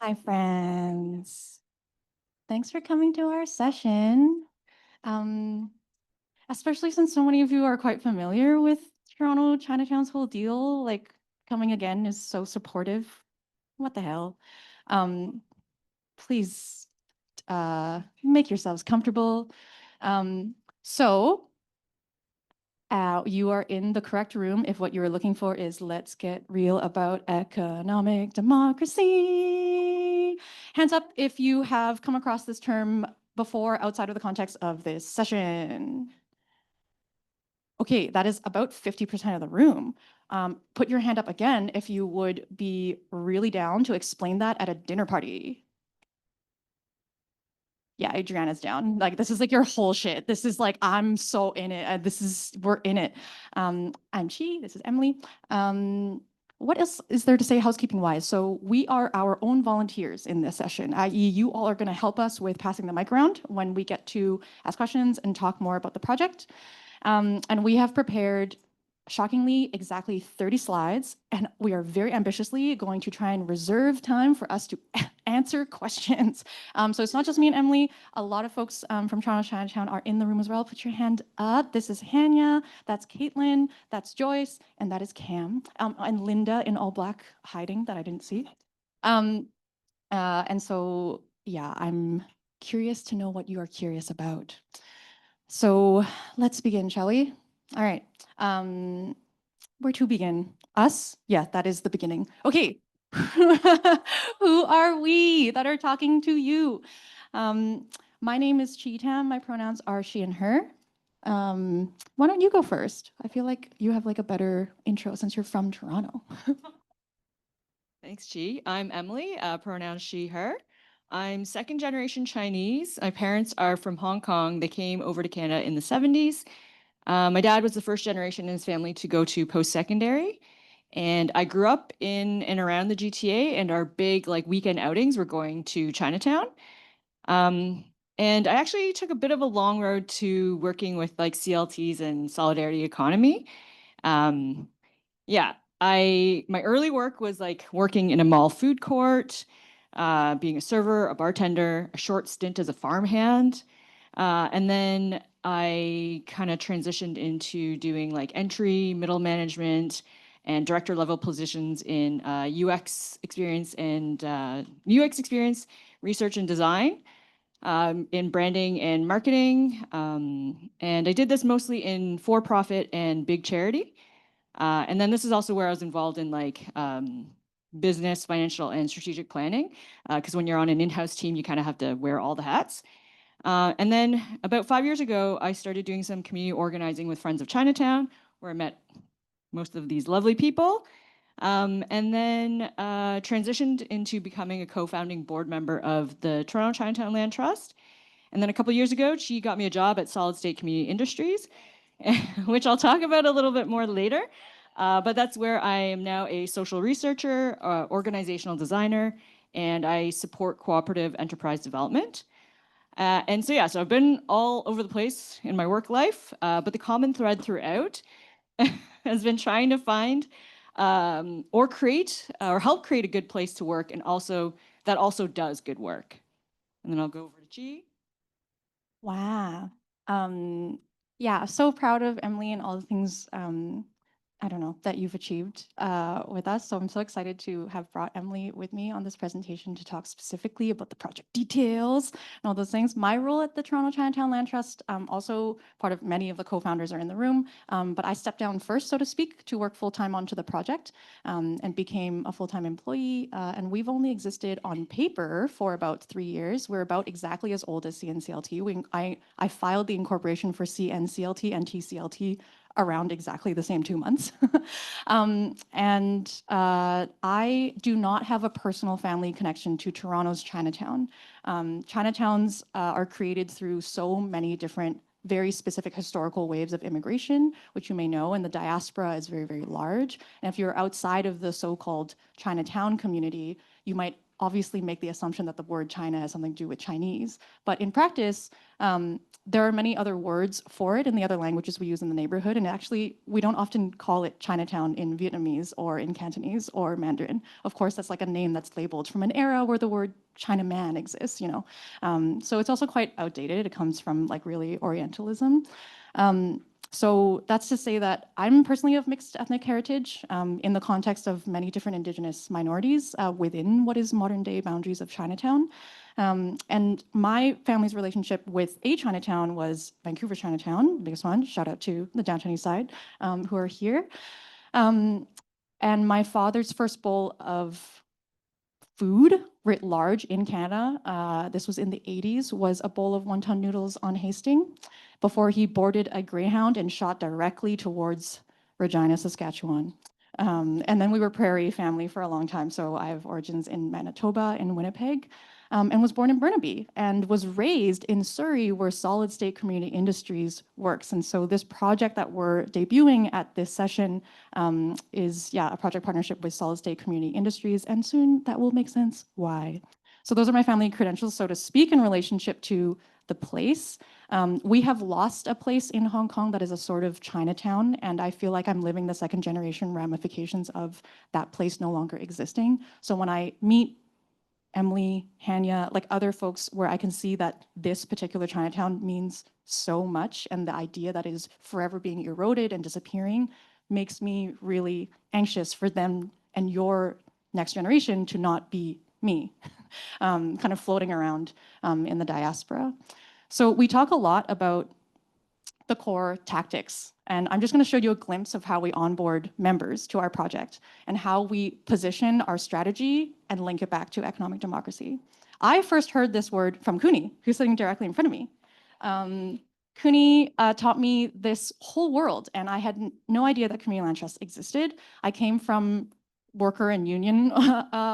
Hi, friends. Thanks for coming to our session. Um, Especially since so many of you are quite familiar with Toronto Chinatown's whole deal, like coming again is so supportive. What the hell? Um, Please make yourselves comfortable. Um, so you are in the correct room if what you are looking for is let's get real about economic democracy. Hands up if you have come across this term before outside of the context of this session. Okay, that is about 50% of the room. Put your hand up again if you would be really down to explain that at a dinner party. Yeah, Adriana's down. Like, this is like your whole shit. This is like, I'm so in it. We're in it. I'm Chi, this is Emily. What else is there to say housekeeping wise? So we are our own volunteers in this session, i.e. you all are gonna help us with passing the mic around when we get to ask questions and talk more about the project. And we have prepared, shockingly, exactly 30 slides, and we are very ambitiously going to try and reserve time for us to answer questions. So it's not just me and Emily. A lot of folks from Toronto Chinatown are in the room as well. Put your hand up. This is Hanya, that's Caitlin, that's Joyce, and that is Cam, and Linda in all black hiding that I didn't see. And so, yeah, I'm curious to know what you are curious about. So let's begin, shall we? All right. Where to begin? Us? Yeah, that is the beginning. Okay. Who are we that are talking to you? My name is Chiyi Tam. My pronouns are she and her. Why don't you go first? I feel like you have like a better intro since you're from Toronto. Thanks, Chi. I'm Emily, pronouns she, her. I'm second generation Chinese. My parents are from Hong Kong. They came over to Canada in the 70s. My dad was the first generation in his family to go to post-secondary. And I grew up in and around the GTA, and our big like weekend outings were going to Chinatown. Um, and I actually took a bit of a long road to working with like CLTs and solidarity economy. Um, yeah, my early work was like working in a mall food court, being a server, a bartender, a short stint as a farmhand, and then I kind of transitioned into doing like entry, middle management, and director level positions in UX experience, research and design, in branding and marketing, and I did this mostly in for-profit and big charity. And then this is also where I was involved in like business, financial, and strategic planning. Because when you're on an in-house team, you kind of have to wear all the hats. And then about 5 years ago, I started doing some community organizing with Friends of Chinatown, where I met most of these lovely people. And then transitioned into becoming a co-founding board member of the Toronto Chinatown Land Trust. And then a couple years ago, she got me a job at Solid State Community Industries, which I'll talk about a little bit more later. But that's where I am now a social researcher, organizational designer, and I support cooperative enterprise development. And so, yeah, so I've been all over the place in my work life, but the common thread throughout has been trying to find or create or help create a good place to work, and also that also does good work. And then I'll go over to Chi. Wow. Yeah, so proud of Emily and all the things I don't know that you've achieved with us. So I'm so excited to have brought Emily with me on this presentation to talk specifically about the project details and all those things. My role at the Toronto Chinatown Land Trust, also part of many of the co-founders are in the room, but I stepped down first, so to speak, to work full-time onto the project and became a full-time employee. And we've only existed on paper for about 3 years. We're about exactly as old as CNCLT. I filed the incorporation for CNCLT and TCLT around exactly the same 2 months. I do not have a personal family connection to Toronto's Chinatown. Chinatowns are created through so many different very specific historical waves of immigration, which you may know, and the diaspora is very, very large. And if you're outside of the so-called Chinatown community, you might obviously make the assumption that the word China has something to do with Chinese. But in practice, there are many other words for it in the other languages we use in the neighborhood. And actually, we don't often call it Chinatown in Vietnamese or in Cantonese or Mandarin. Of course, that's like a name that's labeled from an era where the word Chinaman exists, you know. So it's also quite outdated. It comes from like really Orientalism. So that's to say that I'm personally of mixed ethnic heritage in the context of many different indigenous minorities within what is modern day boundaries of Chinatown. And my family's relationship with a Chinatown was Vancouver Chinatown, the biggest one. Shout out to the Downtown East Side who are here. And my father's first bowl of food writ large in Canada, this was in the 80s, was a bowl of wonton noodles on Hastings before he boarded a Greyhound and shot directly towards Regina, Saskatchewan. And then we were prairie family for a long time. So I have origins in Manitoba and Winnipeg, and was born in Burnaby and was raised in Surrey where Solid State Community Industries works. And so this project that we're debuting at this session is, yeah, a project partnership with Solid State Community Industries. And soon that will make sense why. So those are my family credentials, so to speak, in relationship to the place. We have lost a place in Hong Kong that is a sort of Chinatown, and I feel like I'm living the second generation ramifications of that place no longer existing. So when I meet Emily, Hanya, like other folks where I can see that this particular Chinatown means so much, and the idea that is forever being eroded and disappearing makes me really anxious for them and your next generation to not be me, kind of floating around in the diaspora. So we talk a lot about the core tactics. And I'm just going to show you a glimpse of how we onboard members to our project and how we position our strategy and link it back to economic democracy. I first heard this word from Cooney, who's sitting directly in front of me. Cooney taught me this whole world, and I had no idea that community land trust existed. I came from worker and union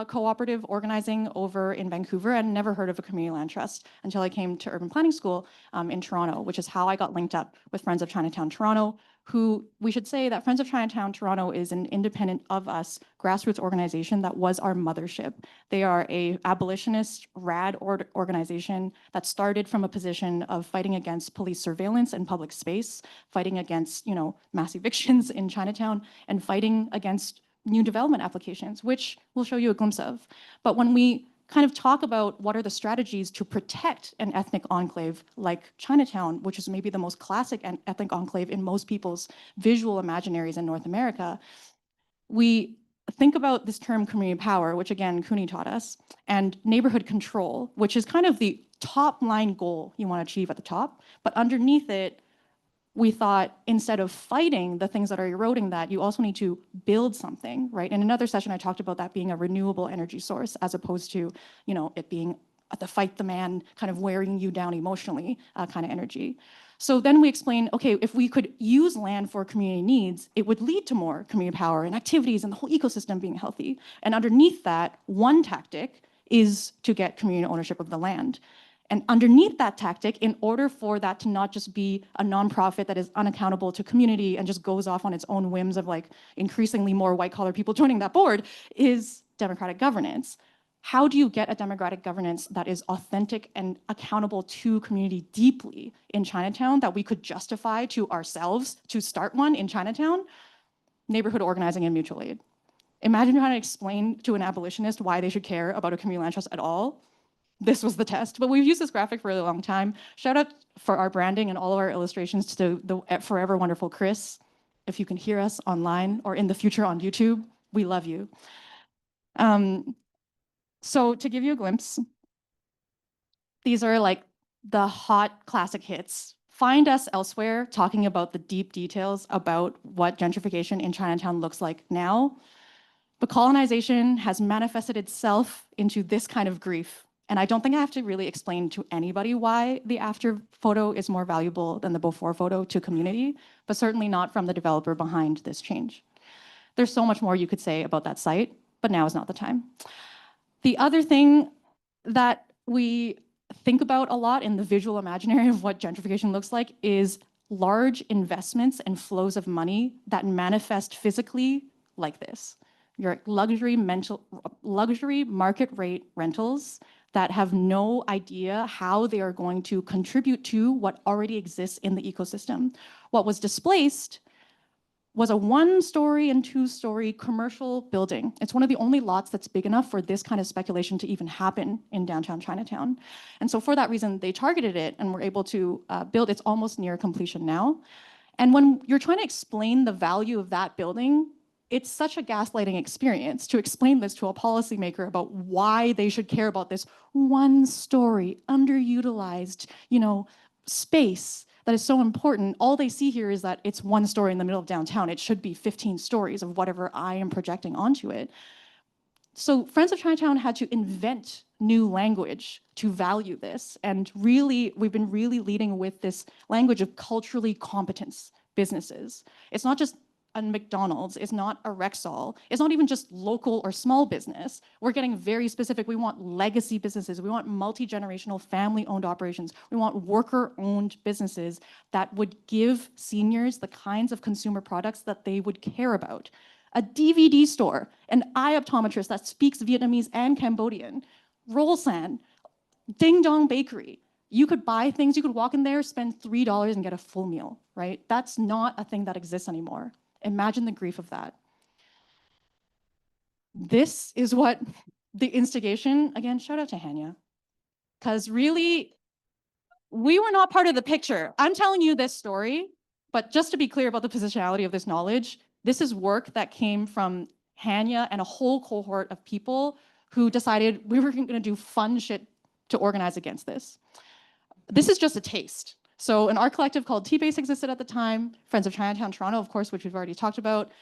cooperative organizing over in Vancouver and never heard of a community land trust until I came to urban planning school in Toronto, which is how I got linked up with Friends of Chinatown Toronto, who we should say that Friends of Chinatown Toronto is an independent of us grassroots organization that was our mothership. They are a abolitionist rad organization that started from a position of fighting against police surveillance and public space, fighting against, you know, mass evictions in Chinatown, and fighting against new development applications, which we'll show you a glimpse of. But when we kind of talk about what are the strategies to protect an ethnic enclave like Chinatown, which is maybe the most classic ethnic enclave in most people's visual imaginaries in North America, we think about this term community power, which again, Cooney taught us, and neighborhood control, which is kind of the top line goal you want to achieve at the top. But underneath it, we thought instead of fighting the things that are eroding that, you also need to build something, right? In another session, I talked about that being a renewable energy source as opposed to, you know, it being the fight the man kind of wearing you down emotionally kind of energy. So then we explained, okay, if we could use land for community needs, it would lead to more community power and activities and the whole ecosystem being healthy. And underneath that, one tactic is to get community ownership of the land. And underneath that tactic, in order for that to not just be a nonprofit that is unaccountable to community and just goes off on its own whims of like increasingly more white collar people joining that board, is democratic governance. How do you get a democratic governance that is authentic and accountable to community deeply in Chinatown that we could justify to ourselves to start one in Chinatown? Neighborhood organizing and mutual aid. Imagine trying to explain to an abolitionist why they should care about a community land trust at all. This was the test, but we've used this graphic for a really long time. Shout out for our branding and all of our illustrations to the forever wonderful Chris. If you can hear us online or in the future on YouTube, we love you. So to give you a glimpse, these are like the hot classic hits. Find us elsewhere talking about the deep details about what gentrification in Chinatown looks like now. But colonization has manifested itself into this kind of grief. And I don't think I have to really explain to anybody why the after photo is more valuable than the before photo to community, but certainly not from the developer behind this change. There's so much more you could say about that site, but now is not the time. The other thing that we think about a lot in the visual imaginary of what gentrification looks like is large investments and flows of money that manifest physically like this. Your luxury market rate rentals that have no idea how they are going to contribute to what already exists in the ecosystem. What was displaced was a 1-story and 2-story commercial building. It's one of the only lots that's big enough for this kind of speculation to even happen in downtown Chinatown. And so for that reason, they targeted it and were able to build. It's almost near completion now. And when you're trying to explain the value of that building, it's such a gaslighting experience to explain this to a policymaker about why they should care about this 1-story, underutilized, space that is so important. All they see here is that it's 1 story in the middle of downtown. It should be 15 stories of whatever I am projecting onto it. So Friends of Chinatown had to invent new language to value this. And really, we've been really leading with this language of culturally competence businesses. It's not just a McDonald's, it's not a Rexall, it's not even just local or small business. We're getting very specific. We want legacy businesses, we want multi-generational family-owned operations, we want worker-owned businesses that would give seniors the kinds of consumer products that they would care about. A DVD store, an eye optometrist that speaks Vietnamese and Cambodian, Rolsan, Ding Dong Bakery. You could buy things, you could walk in there, spend $3 and get a full meal, right? That's not a thing that exists anymore. Imagine the grief of that. This is what the instigation, again, shout out to Hanya, because really, we were not part of the picture. I'm telling you this story, but just to be clear about the positionality of this knowledge, this is work that came from Hanya and a whole cohort of people who decided we were going to do fun shit to organize against this. This is just a taste. So an art collective called T-Base existed at the time, Friends of Chinatown Toronto, of course, which we've already talked about,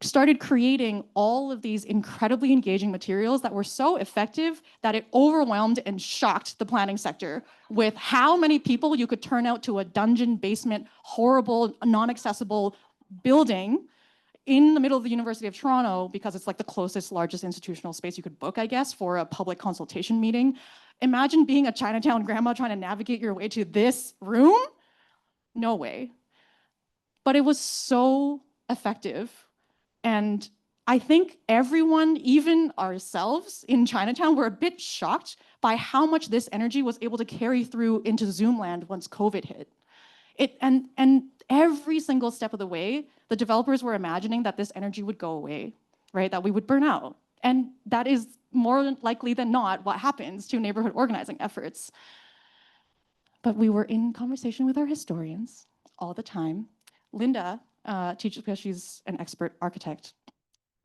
started creating all of these incredibly engaging materials that were so effective that it overwhelmed and shocked the planning sector with how many people you could turn out to a dungeon basement, horrible, non-accessible building in the middle of the University of Toronto, because it's like the closest, largest institutional space you could book, I guess, for a public consultation meeting. Imagine being a Chinatown grandma trying to navigate your way to this room. No way. But it was so effective. And I think everyone, even ourselves in Chinatown, were a bit shocked by how much this energy was able to carry through into Zoomland once COVID hit. And every single step of the way, the developers were imagining that this energy would go away, right? That we would burn out. And that is more likely than not what happens to neighborhood organizing efforts. But we were in conversation with our historians all the time. Linda teaches because she's an expert architect.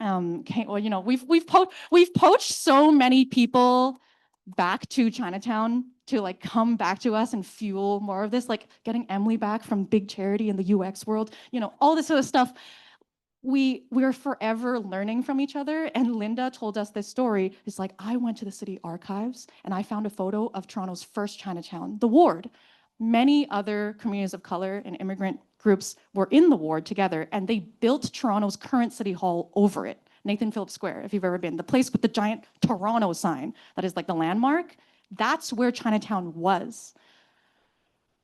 We've poached so many people back to Chinatown to like come back to us and fuel more of this, like getting Emily back from big charity in the UX world, all this sort of stuff. We're forever learning from each other. And Linda told us this story. It's like, I went to the city archives and I found a photo of Toronto's first Chinatown, the ward. Many other communities of color and immigrant groups were in the ward together, and they built Toronto's current city hall over it. Nathan Phillips Square, if you've ever been, the place with the giant Toronto sign that is like the landmark, that's where Chinatown was.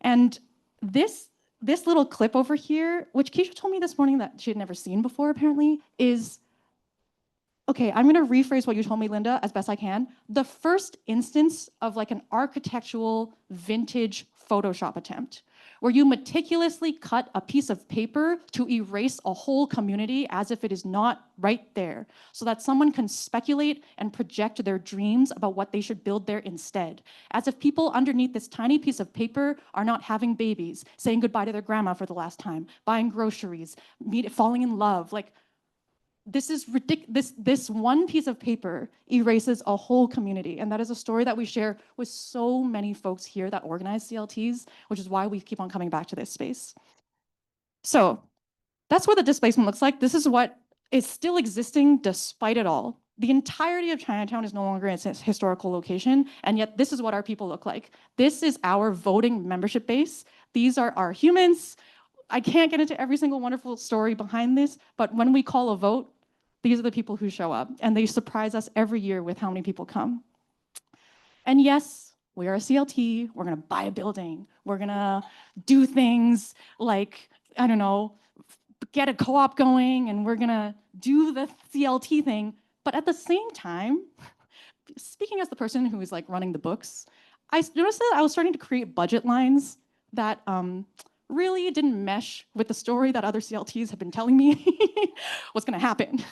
And this little clip over here, which Keisha told me this morning that she had never seen before apparently, is, okay, I'm gonna rephrase what you told me, Linda, as best I can. The first instance of like an architectural vintage Photoshop attempt, where you meticulously cut a piece of paper to erase a whole community as if it is not right there, so that someone can speculate and project their dreams about what they should build there instead. As if people underneath this tiny piece of paper are not having babies, saying goodbye to their grandma for the last time, buying groceries, falling in love. Like, this is ridiculous. This one piece of paper erases a whole community. And that is a story that we share with so many folks here that organize CLTs, which is why we keep on coming back to this space. So that's what the displacement looks like. This is what is still existing despite it all. The entirety of Chinatown is no longer in its historical location, and yet this is what our people look like. This is our voting membership base. These are our humans. I can't get into every single wonderful story behind this, but when we call a vote, these are the people who show up, and they surprise us every year with how many people come. And yes, we are a CLT. We're gonna buy a building. We're gonna do things like, I don't know, get a co-op going and we're gonna do the CLT thing. But at the same time, speaking as the person who is like running the books, I noticed that I was starting to create budget lines that really didn't mesh with the story that other CLTs have been telling me was going to happen.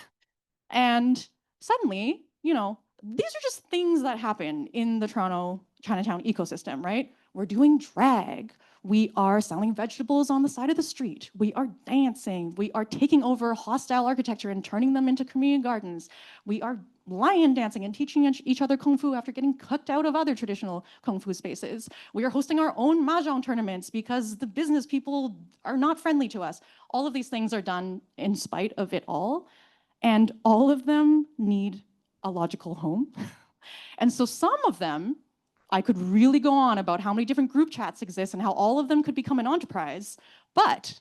And suddenly, you know, these are just things that happen in the Toronto Chinatown ecosystem, right? We're doing drag. We are selling vegetables on the side of the street. We are dancing. We are taking over hostile architecture and turning them into community gardens. We are lion dancing and teaching each other kung fu after getting kicked out of other traditional kung fu spaces. We are hosting our own mahjong tournaments because the business people are not friendly to us. All of these things are done in spite of it all. And all of them need a logical home. And so some of them, I could really go on about how many different group chats exist and how all of them could become an enterprise. But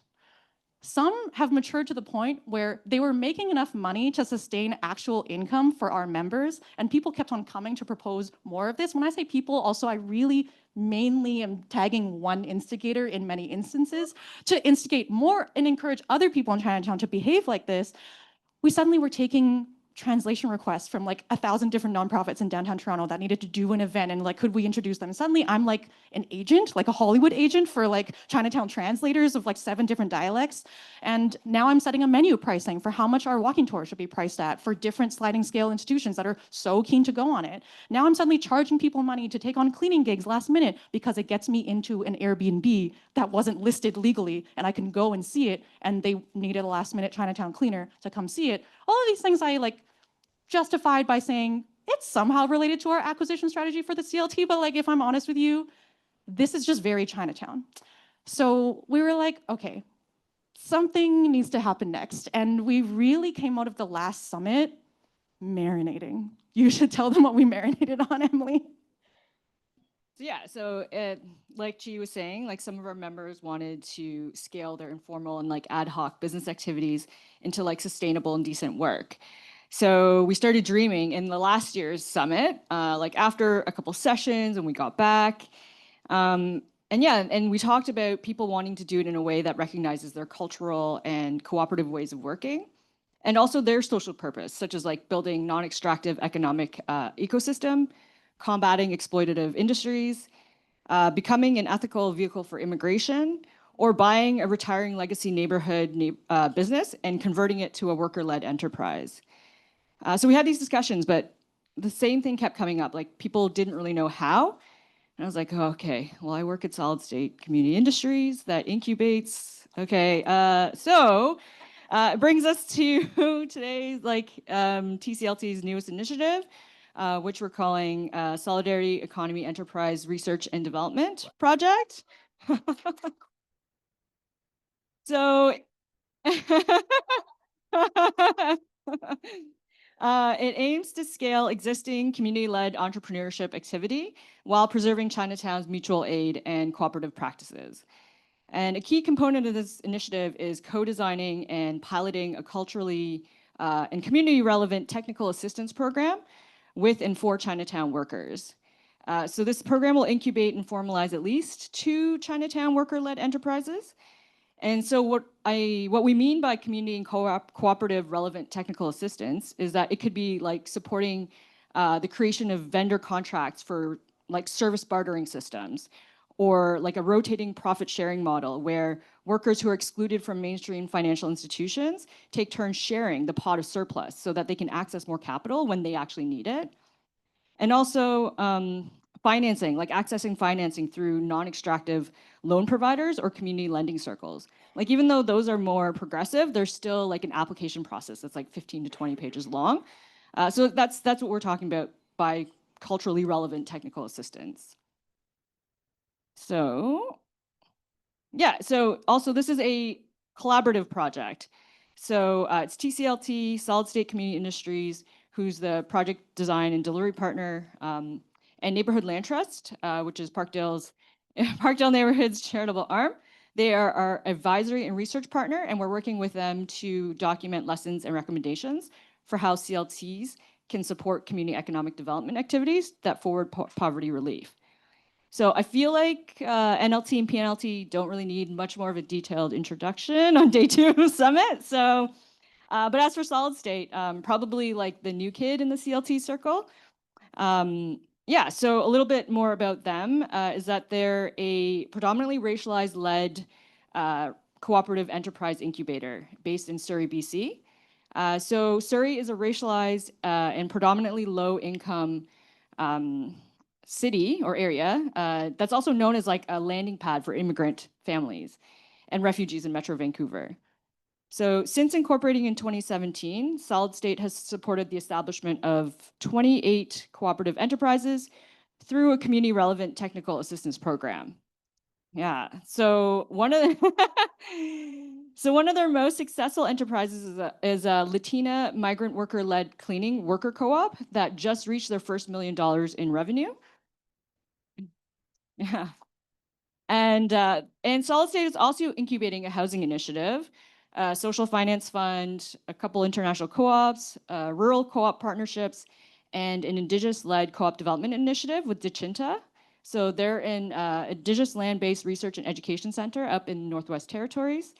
some have matured to the point where they were making enough money to sustain actual income for our members, and people kept on coming to propose more of this. When I say people, also, I really mainly am tagging one instigator in many instances to instigate more and encourage other people in Chinatown to behave like this. We suddenly were taking translation requests from like 1,000 different nonprofits in downtown Toronto that needed to do an event, and like, could we introduce them? And suddenly I'm like an agent, like a Hollywood agent for like Chinatown translators of like 7 different dialects. And now I'm setting a menu pricing for how much our walking tour should be priced at for different sliding scale institutions that are so keen to go on it. Now I'm suddenly charging people money to take on cleaning gigs last minute because it gets me into an Airbnb that wasn't listed legally, and I can go and see it, and they needed a last minute Chinatown cleaner to come see it. All of these things I like justified by saying it's somehow related to our acquisition strategy for the CLT, but like, if I'm honest with you, this is just very Chinatown. So we were like, okay, something needs to happen next. And we really came out of the last summit marinating. You should tell them what we marinated on, Emily. So like Chiyi was saying, like some of our members wanted to scale their informal and like ad hoc business activities into like sustainable and decent work. So we started dreaming in the last year's summit, like after a couple sessions and we got back. And we talked about people wanting to do it in a way that recognizes their cultural and cooperative ways of working, and also their social purpose, such as like building non-extractive economic ecosystem, combating exploitative industries, becoming an ethical vehicle for immigration, or buying a retiring legacy neighborhood business and converting it to a worker-led enterprise. So we had these discussions, but the same thing kept coming up. Like people didn't really know how. And I was like, oh, okay, well, I work at Solid State Community Industries that incubates. Okay, it brings us to today's like TCLT's newest initiative, which we're calling Solidarity Economy Enterprise Research and Development Project. So it aims to scale existing community-led entrepreneurship activity while preserving Chinatown's mutual aid and cooperative practices. And a key component of this initiative is co-designing and piloting a culturally and community-relevant technical assistance program with and for Chinatown workers. So this program will incubate and formalize at least 2 Chinatown worker-led enterprises. And so what we mean by community and cooperative relevant technical assistance is that it could be like supporting the creation of vendor contracts for like service bartering systems, or like a rotating profit sharing model where workers who are excluded from mainstream financial institutions take turns sharing the pot of surplus so that they can access more capital when they actually need it. And also financing, like accessing financing through non-extractive loan providers or community lending circles. Like even though those are more progressive, there's still like an application process that's like 15 to 20 pages long. So that's what we're talking about by culturally relevant technical assistance. So so also this is a collaborative project. So it's TCLT, Solid State Community Industries, who's the project design and delivery partner, and Neighborhood Land Trust, which is Parkdale Neighborhood's charitable arm. They are our advisory and research partner, and we're working with them to document lessons and recommendations for how CLTs can support community economic development activities that forward poverty relief. So I feel like NLT and PNLT don't really need much more of a detailed introduction on day 2 of Summit. So, but as for solid state, probably like the new kid in the CLT circle. Yeah, so a little bit more about them is that they're a predominantly racialized led cooperative enterprise incubator based in Surrey, BC. So Surrey is a racialized and predominantly low income city or area that's also known as like a landing pad for immigrant families and refugees in Metro Vancouver. So since incorporating in 2017, Solid State has supported the establishment of 28 cooperative enterprises through a community relevant technical assistance program. Yeah. So one of their most successful enterprises is a Latina migrant worker led cleaning worker co-op that just reached their first $1 million in revenue. Yeah. And Solid State is also incubating a housing initiative, a social finance fund, a couple international co-ops, rural co-op partnerships, and an Indigenous-led co-op development initiative with Dichinta. So they're in a Indigenous land-based research and education center up in Northwest Territories.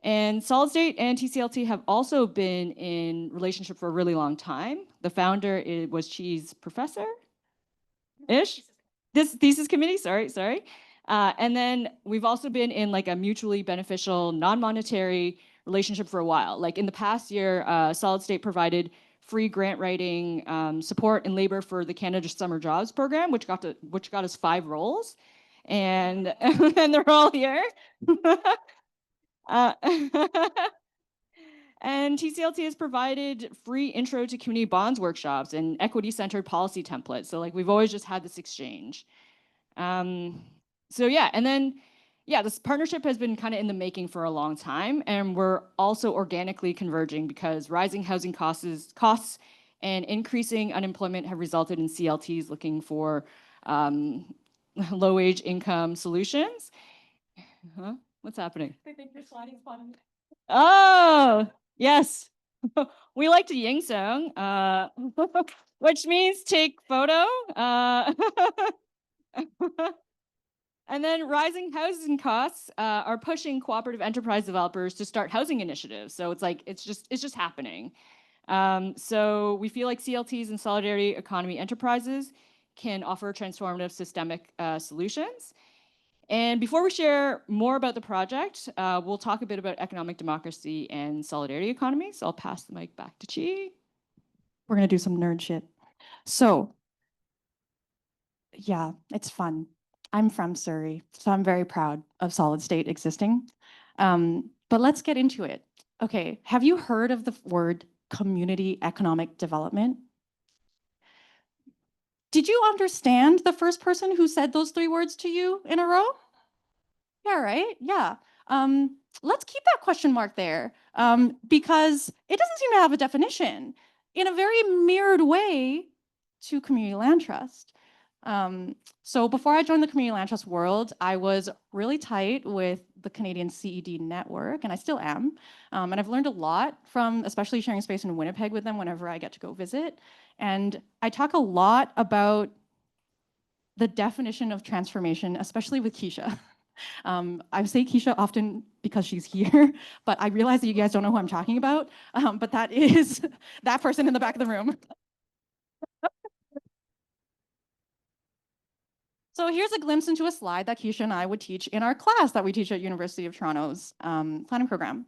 And Solid State and TCLT have also been in relationship for a really long time. The founder was Chiyi's professor-ish. This thesis committee, sorry. And then we've also been in like a mutually beneficial, non-monetary relationship for a while. Like in the past year, Solid State provided free grant writing support and labor for the Canada Summer Jobs Program, which got us 5 roles, and and they're all here. uh, And TCLT has provided free intro to community bonds workshops and equity-centered policy templates. So like we've always just had this exchange. So yeah, and then yeah, this partnership has been kind of in the making for a long time, and we're also organically converging because rising housing costs and increasing unemployment have resulted in CLTs looking for low-wage income solutions. Huh? What's happening? I think you're sliding fun. Oh, yes. We like to ying song, which means take photo. And then rising housing costs are pushing cooperative enterprise developers to start housing initiatives. So it's like it's just happening. So we feel like CLTs and solidarity economy enterprises can offer transformative systemic solutions. And before we share more about the project, we'll talk a bit about economic democracy and solidarity economy. So I'll pass the mic back to Chiyi. We're going to do some nerd shit. So, yeah, it's fun. I'm from Surrey, so I'm very proud of Solid State existing. But let's get into it. Okay, have you heard of the word community economic development? Did you understand the first person who said those 3 words to you in a row? Yeah, right? Yeah. Let's keep that question mark there because it doesn't seem to have a definition in a very mirrored way to community land trust. So before I joined the community land trust world, I was really tight with the Canadian CED network, and I still am. And I've learned a lot from especially sharing space in Winnipeg with them whenever I get to go visit. And I talk a lot about the definition of transformation, especially with Keisha. I say Keisha often because she's here, but I realize that you guys don't know who I'm talking about. But that is that person in the back of the room. So here's a glimpse into a slide that Keisha and I would teach in our class that we teach at University of Toronto's planning program.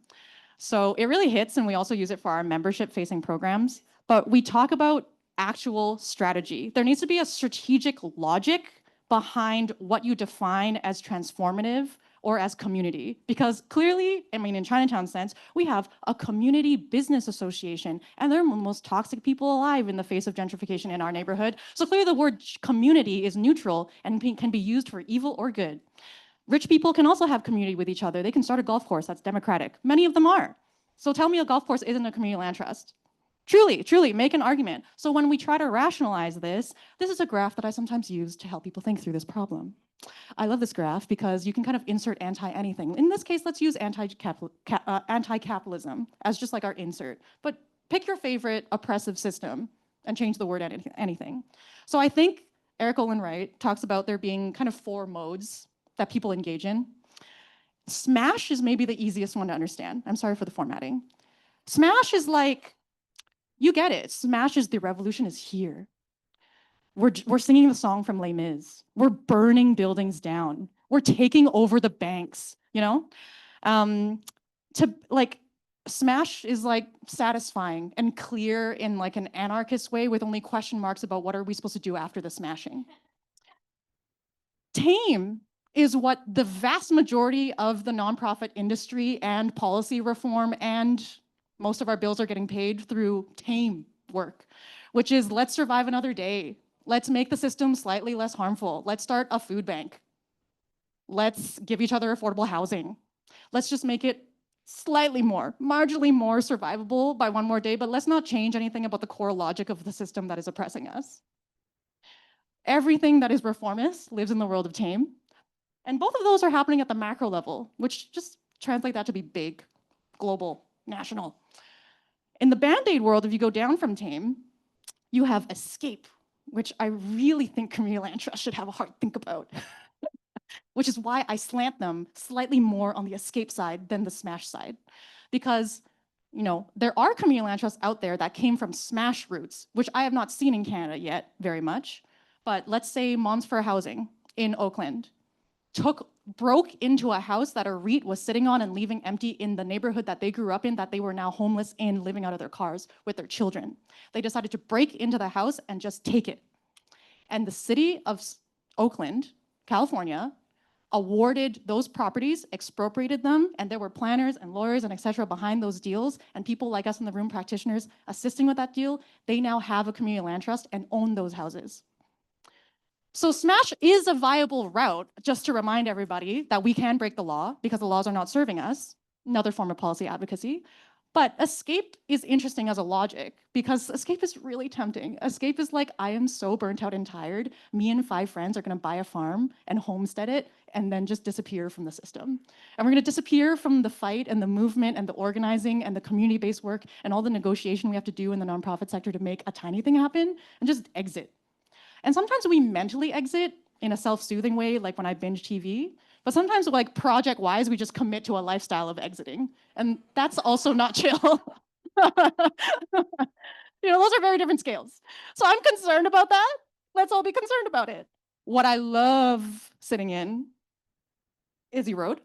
So it really hits, and we also use it for our membership-facing programs. But we talk about actual strategy. There needs to be a strategic logic behind what you define as transformative or as community. Because clearly, I mean, in Chinatown sense, we have a community business association, and they're the most toxic people alive in the face of gentrification in our neighborhood. So clearly the word community is neutral and can be used for evil or good. Rich people can also have community with each other. They can start a golf course that's democratic. Many of them are. So tell me a golf course isn't a community land trust. Truly, make an argument. So when we try to rationalize this is a graph that I sometimes use to help people think through this problem. I love this graph because you can kind of insert anti-anything. In this case, let's use anti-capitalism as just like our insert. But pick your favorite oppressive system and change the word anything. So I think Eric Olin Wright talks about there being kind of 4 modes that people engage in. Smash is maybe the easiest one to understand. I'm sorry for the formatting. Smash is like, you get it. Smash is the revolution is here. We're singing the song from Les Mis. We're burning buildings down. We're taking over the banks, you know? To like, smash is like satisfying and clear in like an anarchist way with only question marks about what are we supposed to do after the smashing. Tame is what the vast majority of the nonprofit industry and policy reform and most of our bills are getting paid through tame work, which is let's survive another day. Let's make the system slightly less harmful. Let's start a food bank. Let's give each other affordable housing. Let's just make it slightly more, marginally more survivable by one more day, but let's not change anything about the core logic of the system that is oppressing us. Everything that is reformist lives in the world of tame. And both of those are happening at the macro level, which just translate that to be big, global, national. In the Band-Aid world, if you go down from tame, you have escape, which I really think community land trust should have a hard think about, which is why I slant them slightly more on the escape side than the smash side. Because, you know, there are community land trusts out there that came from smash roots, which I have not seen in Canada yet very much. But let's say Moms for Housing in Oakland broke into a house that a REIT was sitting on and leaving empty in the neighborhood that they grew up in, that they were now homeless in, living out of their cars with their children. They decided to break into the house and just take it. And the city of Oakland, California, awarded those properties, expropriated them, and there were planners and lawyers and et cetera behind those deals, and people like us in the room, practitioners, assisting with that deal. They now have a community land trust and own those houses. So smash is a viable route, just to remind everybody that we can break the law because the laws are not serving us, another form of policy advocacy. But escape is interesting as a logic because escape is really tempting. Escape is like, I am so burnt out and tired. Me and 5 friends are gonna buy a farm and homestead it and then just disappear from the system. And we're gonna disappear from the fight and the movement and the organizing and the community-based work and all the negotiation we have to do in the nonprofit sector to make a tiny thing happen and just exit. And sometimes we mentally exit in a self-soothing way, like when I binge TV. But sometimes, like project-wise, we just commit to a lifestyle of exiting. And that's also not chill. You know, those are very different scales. So I'm concerned about that. Let's all be concerned about it. What I love sitting in is erode.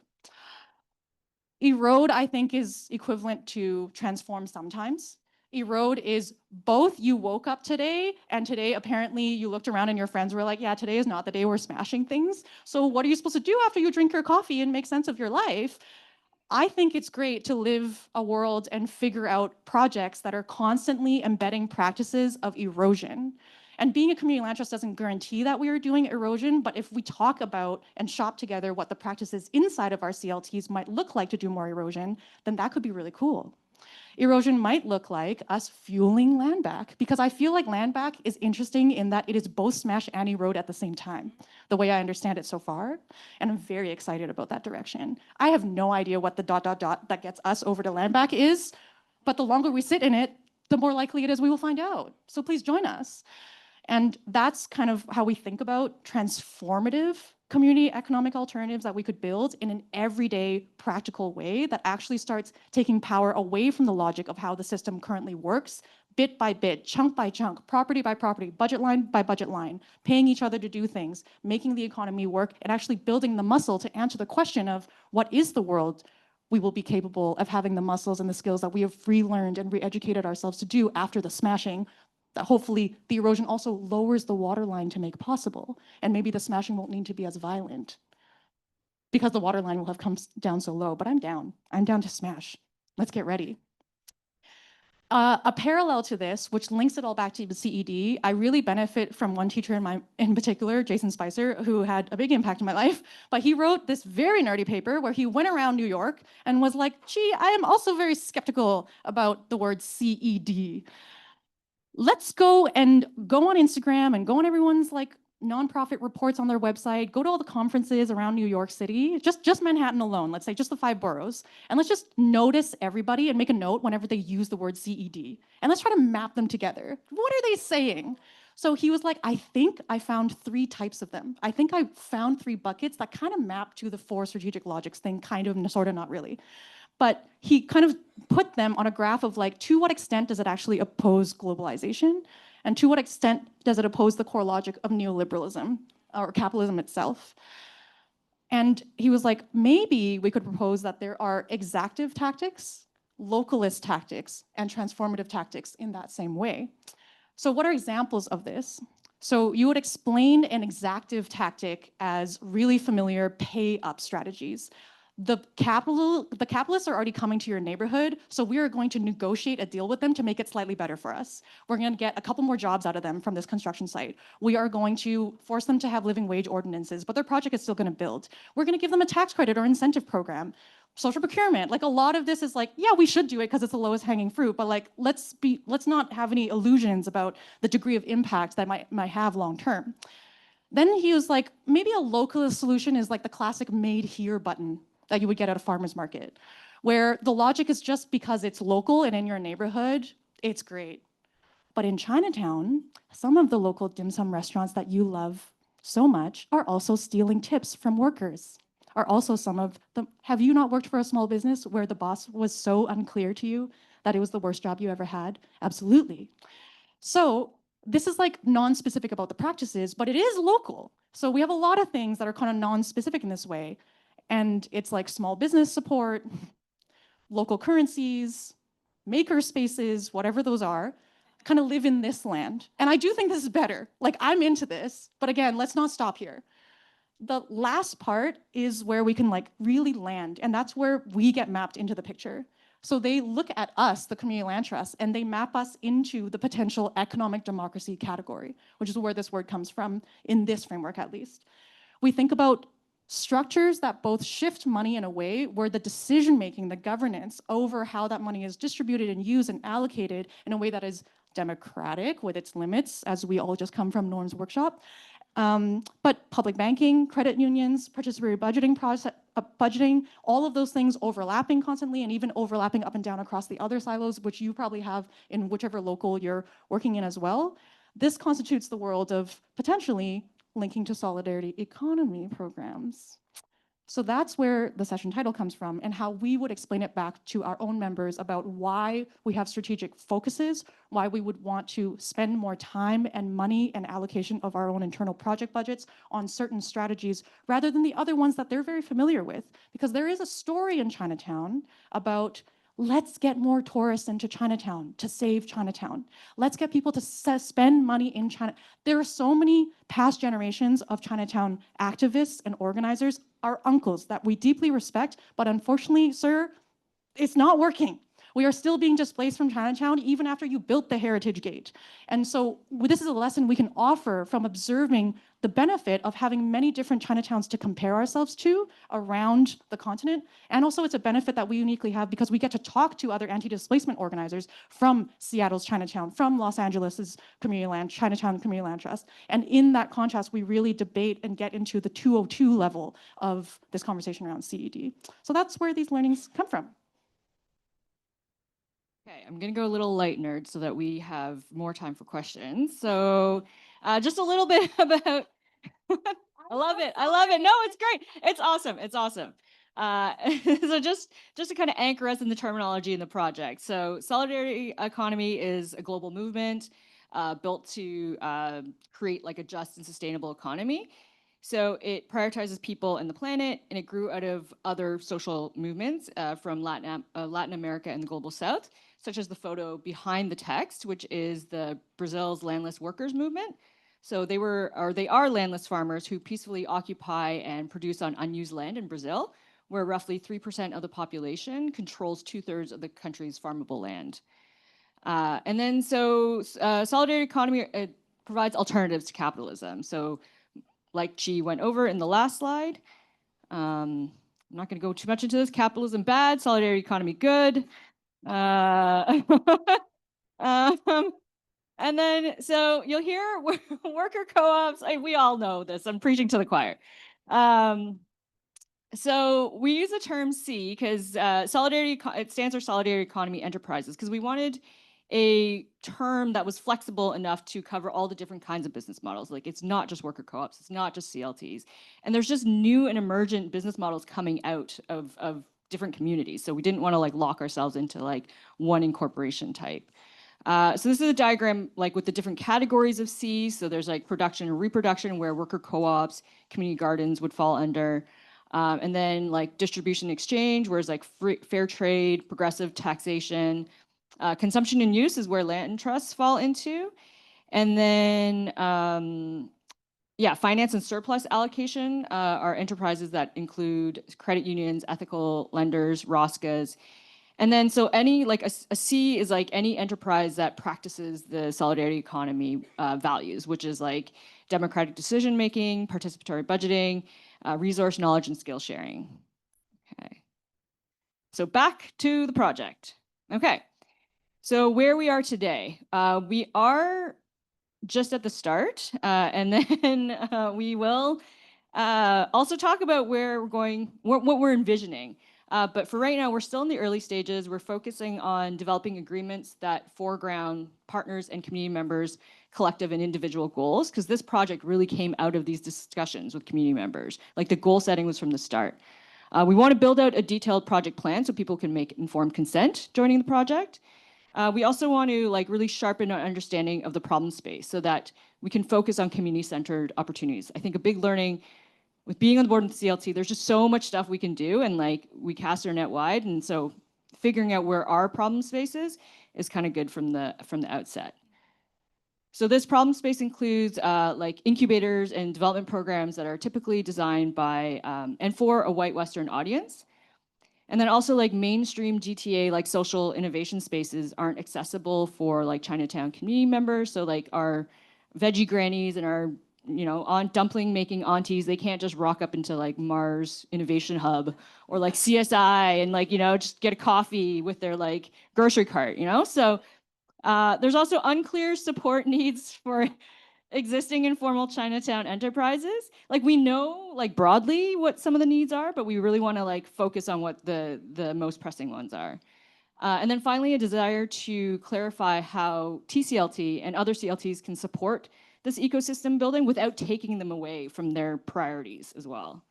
Erode, I think, is equivalent to transform sometimes. Erode is both you woke up today and today apparently you looked around and your friends were like, yeah, today is not the day we're smashing things. So what are you supposed to do after you drink your coffee and make sense of your life? I think it's great to live a world and figure out projects that are constantly embedding practices of erosion. And being a community land trust doesn't guarantee that we are doing erosion, but if we talk about and shop together what the practices inside of our CLTs might look like to do more erosion, then that could be really cool. Erosion might look like us fueling land back, because I feel like land back is interesting in that it is both smash and erode at the same time, the way I understand it so far, and I'm very excited about that direction. I have no idea what the ... that gets us over to land back is, but the longer we sit in it, the more likely it is we will find out. So please join us. And that's kind of how we think about transformative community economic alternatives that we could build in an everyday practical way that actually starts taking power away from the logic of how the system currently works, bit by bit, chunk by chunk, property by property, budget line by budget line, paying each other to do things, making the economy work, and actually building the muscle to answer the question of what is the world we will be capable of having the muscles and the skills that we have relearned and re-educated ourselves to do after the smashing, that hopefully the erosion also lowers the waterline to make possible. And maybe the smashing won't need to be as violent because the waterline will have come down so low, but I'm down. I'm down to smash. Let's get ready. A parallel to this, which links it all back to the CED, I really benefit from one teacher in particular, Jason Spicer, who had a big impact in my life. But he wrote this very nerdy paper where he went around New York and was like, gee, I am also very skeptical about the word CED. Let's go on Instagram and go on everyone's like nonprofit reports on their website, go to all the conferences around New York City, just Manhattan alone, let's say just the 5 boroughs, and let's just notice everybody and make a note whenever they use the word CED. And let's try to map them together. What are they saying? So he was like, I think I found 3 types of them. I think I found 3 buckets that kind of map to the 4 strategic logics thing, kind of, sort of, not really. But he kind of put them on a graph of like, to what extent does it actually oppose globalization? And to what extent does it oppose the core logic of neoliberalism or capitalism itself? And he was like, maybe we could propose that there are exactive tactics, localist tactics, and transformative tactics in that same way. So what are examples of this? So you would explain an exactive tactic as really familiar pay up strategies. The capitalists are already coming to your neighborhood, so we are going to negotiate a deal with them to make it slightly better for us. We're going to get a couple more jobs out of them from this construction site. We are going to force them to have living wage ordinances, but their project is still going to build. We're going to give them a tax credit or incentive program. Social procurement, like a lot of this is like, yeah, we should do it because it's the lowest hanging fruit, but like let's not have any illusions about the degree of impact that might have long term. Then he was like, maybe a localist solution is like the classic made here button that you would get at a farmer's market, where the logic is just because it's local and in your neighborhood, it's great. But in Chinatown, some of the local dim sum restaurants that you love so much are also stealing tips from workers. Are also some of them. Have you not worked for a small business where the boss was so unclear to you that it was the worst job you ever had? Absolutely. So this is like non-specific about the practices, but it is local. So we have a lot of things that are kind of non-specific in this way. And it's like small business support, local currencies, maker spaces, whatever those are, kind of live in this land. And I do think this is better. Like, I'm into this. But again, let's not stop here. The last part is where we can like really land. And that's where we get mapped into the picture. So they look at us, the Community Land Trust, and they map us into the potential economic democracy category, which is where this word comes from in this framework, at least. We think about structures that both shift money in a way where the decision-making, the governance over how that money is distributed and used and allocated in a way that is democratic with its limits, as we all just come from Norm's workshop. But public banking, credit unions, participatory budgeting, all of those things overlapping constantly and even overlapping up and down across the other silos, which you probably have in whichever local you're working in as well. This constitutes the world of potentially linking to solidarity economy programs. So that's where the session title comes from and how we would explain it back to our own members about why we have strategic focuses, why we would want to spend more time and money and allocation of our own internal project budgets on certain strategies rather than the other ones that they're very familiar with. Because there is a story in Chinatown about let's get more tourists into Chinatown to save Chinatown. Let's get people to spend money in China. There are so many past generations of Chinatown activists and organizers, our uncles that we deeply respect, but unfortunately, sir, it's not working. We are still being displaced from Chinatown even after you built the Heritage Gate. And so this is a lesson we can offer from observing the benefit of having many different Chinatowns to compare ourselves to around the continent. And also it's a benefit that we uniquely have because we get to talk to other anti-displacement organizers from Seattle's Chinatown, from Los Angeles's Chinatown Community Land Trust. And in that contrast, we really debate and get into the 202 level of this conversation around CED. So that's where these learnings come from. Okay, I'm going to go a little light nerd so that we have more time for questions. So just a little bit about, I love it. I love it. No, it's great. It's awesome. It's awesome. So just to kind of anchor us in the terminology in the project. So solidarity economy is a global movement built to create like a just and sustainable economy. So it prioritizes people and the planet, and it grew out of other social movements from Latin America and the global South, such as the photo behind the text, which is the Brazil's landless workers movement. So they are landless farmers who peacefully occupy and produce on unused land in Brazil, where roughly 3% of the population controls 2/3 of the country's farmable land. And then solidarity economy provides alternatives to capitalism. So like Chiyi went over in the last slide. I'm not going to go too much into this. Capitalism bad, solidarity economy good. And then, so you'll hear worker co-ops. We all know this. I'm preaching to the choir. So we use the term C because it stands for Solidarity Economy Enterprises because we wanted a term that was flexible enough to cover all the different kinds of business models. Like it's not just worker co-ops, it's not just CLTs. And there's just new and emergent business models coming out of different communities. So we didn't want to like lock ourselves into like one incorporation type. So this is a diagram like with the different categories of C. So there's like production and reproduction where worker co-ops, community gardens would fall under. And then like distribution exchange, whereas like fair trade, progressive taxation, consumption and use is where land trusts fall into. And then, yeah, finance and surplus allocation are enterprises that include credit unions, ethical lenders, ROSCAs. And then, so any, like a C is like any enterprise that practices the solidarity economy values, which is like democratic decision-making, participatory budgeting, resource knowledge and skill sharing. Okay. So back to the project. Okay. So where we are today, we are just at the start, and then we will also talk about where we're going, what we're envisioning. But for right now, we're still in the early stages. We're focusing on developing agreements that foreground partners and community members' collective and individual goals, because this project really came out of these discussions with community members. Like the goal setting was from the start. We want to build out a detailed project plan so people can make informed consent joining the project. We also want to like really sharpen our understanding of the problem space so that we can focus on community-centered opportunities. I think a big learning with being on the board with the CLT, there's just so much stuff we can do, and like we cast our net wide, and so figuring out where our problem space is kind of good from the outset. So this problem space includes like incubators and development programs that are typically designed by and for a white Western audience. And then also like mainstream GTA, like social innovation spaces aren't accessible for like Chinatown community members. So like our veggie grannies and our, on dumpling making aunties, they can't just rock up into like Mars Innovation Hub or like CSI and like, just get a coffee with their like grocery cart, So there's also unclear support needs for existing informal Chinatown enterprises. Like we know like broadly what some of the needs are, but we really want to like focus on what the most pressing ones are. And then finally, a desire to clarify how TCLT and other CLTs can support this ecosystem building without taking them away from their priorities as well.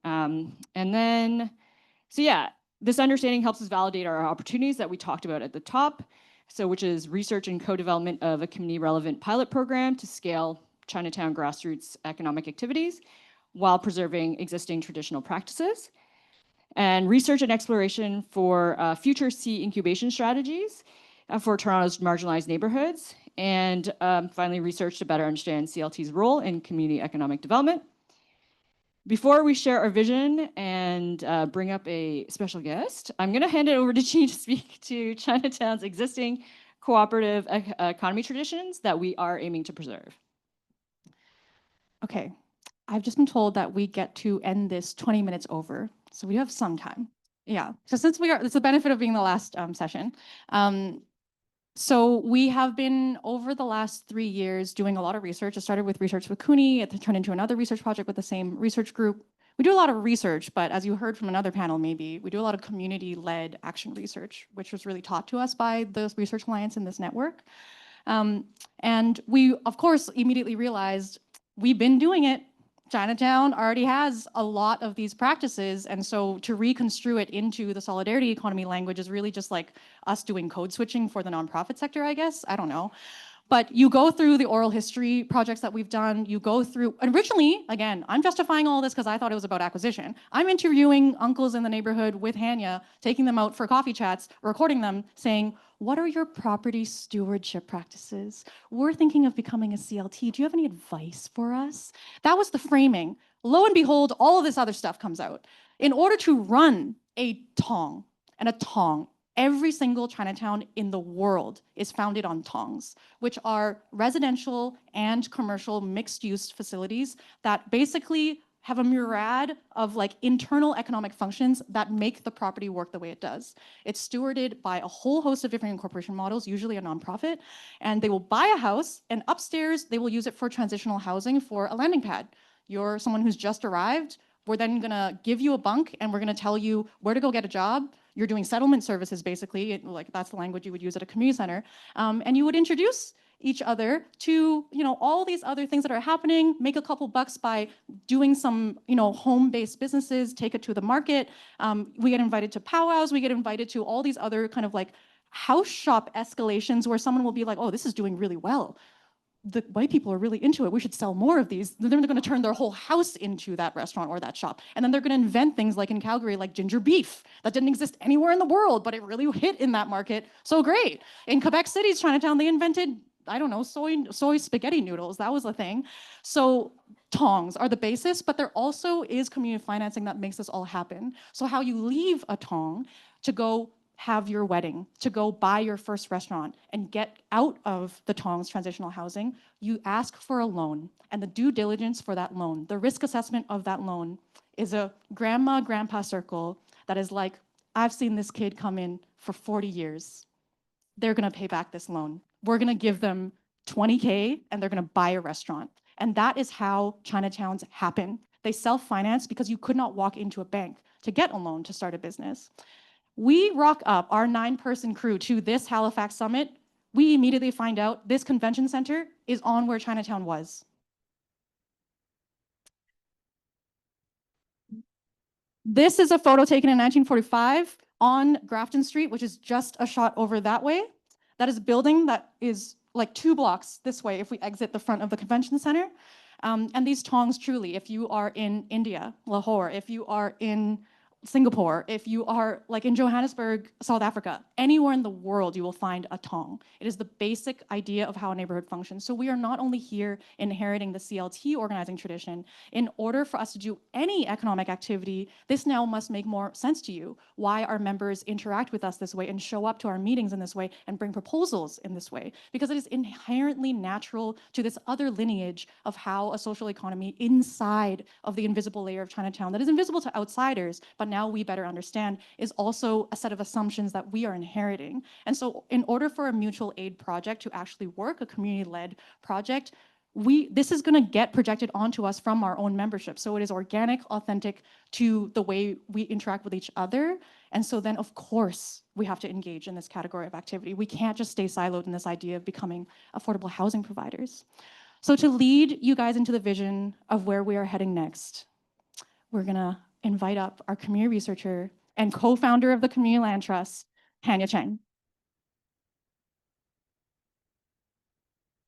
And then, so yeah, this understanding helps us validate our opportunities that we talked about at the top. So which is research and co-development of a community-relevant pilot program to scale Chinatown grassroots economic activities while preserving existing traditional practices. And research and exploration for future C incubation strategies for Toronto's marginalized neighborhoods. And finally, research to better understand CLT's role in community economic development. Before we share our vision and bring up a special guest, I'm going to hand it over to Chiyi to speak to Chinatown's existing cooperative economy traditions that we are aiming to preserve. Okay, I've just been told that we get to end this 20 minutes over, so we have some time. Yeah, so since it's the benefit of being the last session. So we have been, over the last 3 years, doing a lot of research. It started with research with CUNY, it turned into another research project with the same research group. We do a lot of research, but as you heard from another panel maybe, we do a lot of community-led action research, which was really taught to us by the Research Alliance in this network. And we, of course, immediately realized we've been doing it. Chinatown already has a lot of these practices, and so to reconstrue it into the solidarity economy language is really just like us doing code switching for the nonprofit sector, I guess. I don't know. But you go through the oral history projects that we've done, you go through, originally, again, I'm justifying all this because I thought it was about acquisition. I'm interviewing uncles in the neighborhood with Hanya, taking them out for coffee chats, recording them, saying, what are your property stewardship practices? We're thinking of becoming a CLT. Do you have any advice for us? That was the framing. Lo and behold, all of this other stuff comes out. In order to run a tong, and a tong, every single Chinatown in the world is founded on tongs, which are residential and commercial mixed-use facilities that basically have a myriad of like internal economic functions that make the property work the way it does. It's stewarded by a whole host of different incorporation models, usually a nonprofit, and they will buy a house, and upstairs they will use it for transitional housing for a landing pad. You're someone who's just arrived, We're then gonna give you a bunk and we're gonna tell you where to go get a job. You're doing settlement services, basically, like that's the language you would use at a community center. And you would introduce each other to, all these other things that are happening, make a couple bucks by doing some, home-based businesses, take it to the market. We get invited to powwows, we get invited to all these other kind of like house shop escalations where someone will be like, oh, this is doing really well. The white people are really into it. We should sell more of these. Then they're going to turn their whole house into that restaurant or that shop. And then they're going to invent things like in Calgary, like ginger beef that didn't exist anywhere in the world, but it really hit in that market. So great. In Quebec City's Chinatown, they invented, I don't know, soy spaghetti noodles. That was a thing. So tongs are the basis, but there also is community financing that makes this all happen. So how you leave a tong to go have your wedding, to go buy your first restaurant and get out of the Tongs transitional housing, you ask for a loan. And the due diligence for that loan, the risk assessment of that loan is a grandpa circle that is like, I've seen this kid come in for 40 years. They're gonna pay back this loan. We're gonna give them 20K and they're gonna buy a restaurant. And that is how Chinatowns happen. They self-finance because you could not walk into a bank to get a loan to start a business. We rock up our 9-person crew to this Halifax summit. We immediately find out this convention center is on where Chinatown was. This is a photo taken in 1945 on Grafton Street, which is just a shot over that way. That is a building that is like 2 blocks this way if we exit the front of the convention center. And these tongs, truly, if you are in India, Lahore, if you are in Singapore, if you are like in Johannesburg, South Africa, anywhere in the world, you will find a tong. It is the basic idea of how a neighborhood functions. So we are not only here inheriting the CLT organizing tradition. In order for us to do any economic activity, this now must make more sense to you. Why our members interact with us this way and show up to our meetings in this way and bring proposals in this way. Because it is inherently natural to this other lineage of how a social economy inside of the invisible layer of Chinatown that is invisible to outsiders, but now we better understand, is also a set of assumptions that we are inheriting. And so in order for a mutual aid project to actually work, a community-led project, this is going to get projected onto us from our own membership. So it is organic, authentic to the way we interact with each other. And so then, of course, we have to engage in this category of activity. We can't just stay siloed in this idea of becoming affordable housing providers. So to lead you guys into the vision of where we are heading next, we're going to invite up our community researcher and co-founder of the Community Land Trust, Tanya Chang.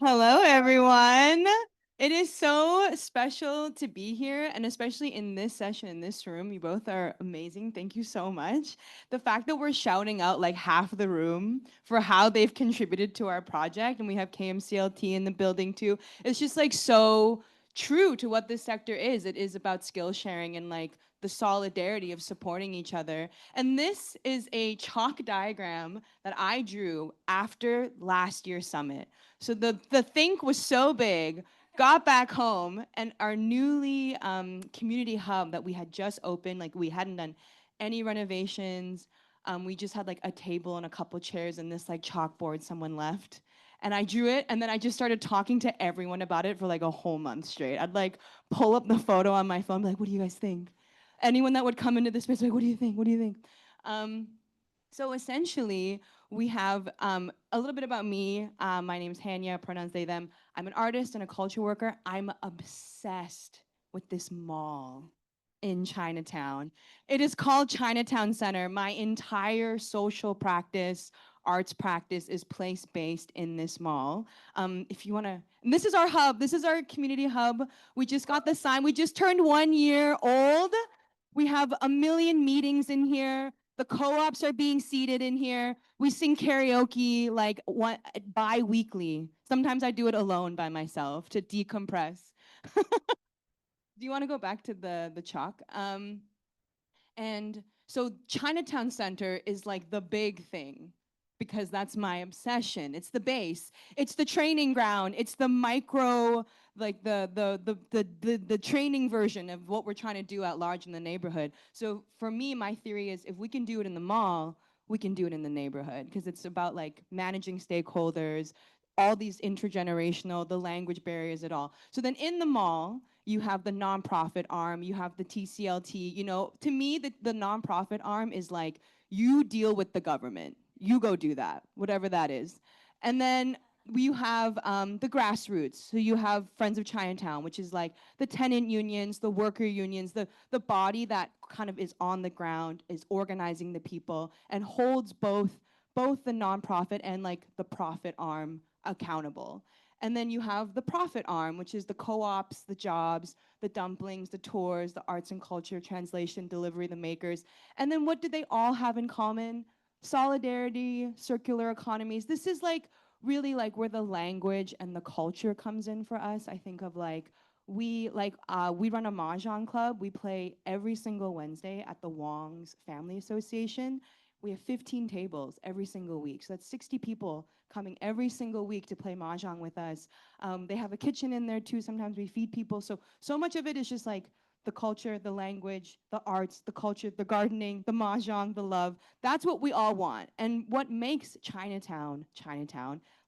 Hello, everyone. It is so special to be here, and especially in this session, in this room. You both are amazing. Thank you so much. The fact that we're shouting out like half the room for how they've contributed to our project, and we have KMCLT in the building too, it's just like so true to what this sector is. It is about skill sharing and like the solidarity of supporting each other. And this is a chalk diagram that I drew after last year's summit. So the think was so big, got back home, and our newly community hub that we had just opened, like we hadn't done any renovations. We just had like a table and a couple chairs and this like chalkboard someone left. And I drew it, and then I just started talking to everyone about it for like a whole month straight. I'd like pull up the photo on my phone, be like, what do you guys think? Anyone that would come into this space, like, what do you think? What do you think? So essentially, we have a little bit about me. My name's Hanya, pronouns they, them. I'm an artist and a culture worker. I'm obsessed with this mall in Chinatown. It is called Chinatown Center. My entire social practice, arts practice is place-based in this mall. If you wanna, and this is our hub, this is our community hub. We just got the sign, we just turned 1 year old. We have a million meetings in here. The co-ops are being seated in here. We sing karaoke like bi-weekly. Sometimes I do it alone by myself to decompress. Do you want to go back to the chalk? And so Chinatown Center is like the big thing because that's my obsession. It's the base. It's the training ground. It's the micro, like the training version of what we're trying to do at large in the neighborhood. So for me, my theory is if we can do it in the mall, we can do it in the neighborhood because it's about like managing stakeholders, all these intergenerational, the language barriers at all. So then in the mall, you have the nonprofit arm, you have the TCLT. You know, to me, the nonprofit arm is like, you deal with the government. You go do that, whatever that is. And then you have the grassroots. So you have Friends of Chinatown, which is like the tenant unions, the worker unions, the body that kind of is on the ground, is organizing the people and holds both the nonprofit and like the profit arm accountable. And then you have the profit arm, which is the co-ops, the jobs, the dumplings, the tours, the arts and culture, translation, delivery, the makers. And then what do they all have in common? Solidarity, circular economies. This is like really like where the language and the culture comes in for us. I think of like we run a mahjong club. We play every single Wednesday at the Wong's Family Association. We have 15 tables every single week. So that's 60 people coming every single week to play mahjong with us. They have a kitchen in there too. Sometimes we feed people. So much of it is just like the culture, the language, the arts, the culture, the gardening, the mahjong, the love. That's what we all want. And what makes Chinatown,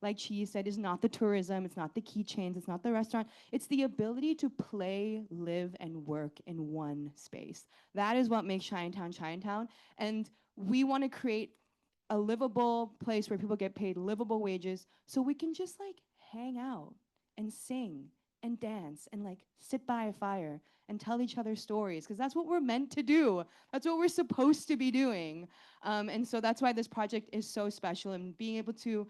like Chiyi said, is not the tourism, it's not the keychains, it's not the restaurant. It's the ability to play, live, and work in one space. That is what makes Chinatown. And we want to create a livable place where people get paid livable wages so we can just like hang out and sing and dance and like sit by a fire and tell each other stories, because that's what we're meant to do. That's what we're supposed to be doing. And so that's why this project is so special, and being able to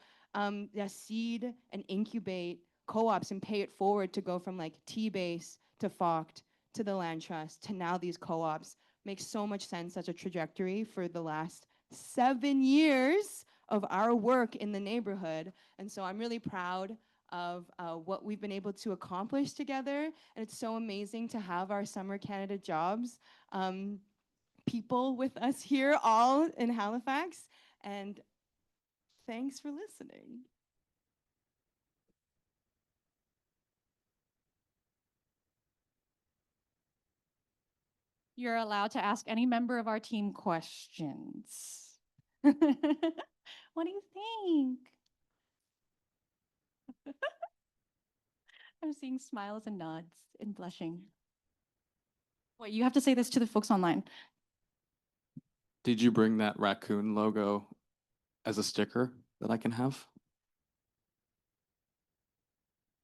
seed and incubate co-ops and pay it forward to go from like T-Base to FOCT to the Land Trust to now these co-ops makes so much sense as a trajectory for the last 7 years of our work in the neighborhood. And so I'm really proud of what we've been able to accomplish together. And it's so amazing to have our summer Canada jobs people with us here, all in Halifax. And thanks for listening. You're allowed to ask any member of our team questions. What do you think? I'm seeing smiles and nods and blushing. Wait, you have to say this to the folks online. Did you bring that raccoon logo as a sticker that I can have?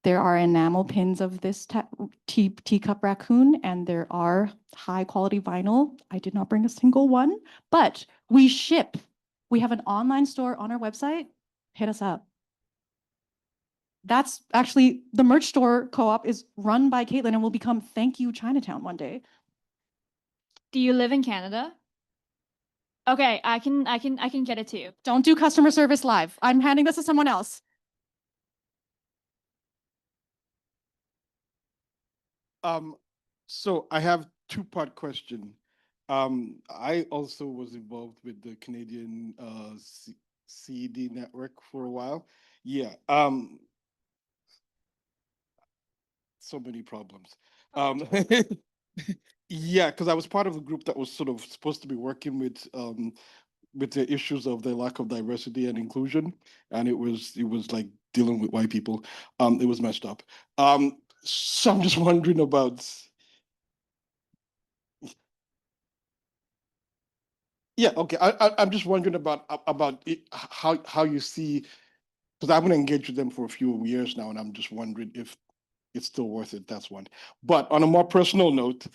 There are enamel pins of this teacup raccoon, and there are high quality vinyl. I did not bring a single one, but we ship. We have an online store on our website. Hit us up. That's actually the merch store co-op is run by Caitlin and will become Thank You Chinatown one day. Do you live in Canada? Okay, I can get it to you. Don't do customer service live. I'm handing this to someone else. So I have two-part question. I also was involved with the Canadian CED network for a while. Yeah. So many problems. Yeah, because I was part of a group that was sort of supposed to be working with the issues of the lack of diversity and inclusion, and it was like dealing with white people. It was messed up. So I'm just wondering about. Yeah, okay. I'm just wondering about how you see, because I haven't engaged with them for a few years now, and I'm just wondering if it's still worth it. That's one. But on a more personal note,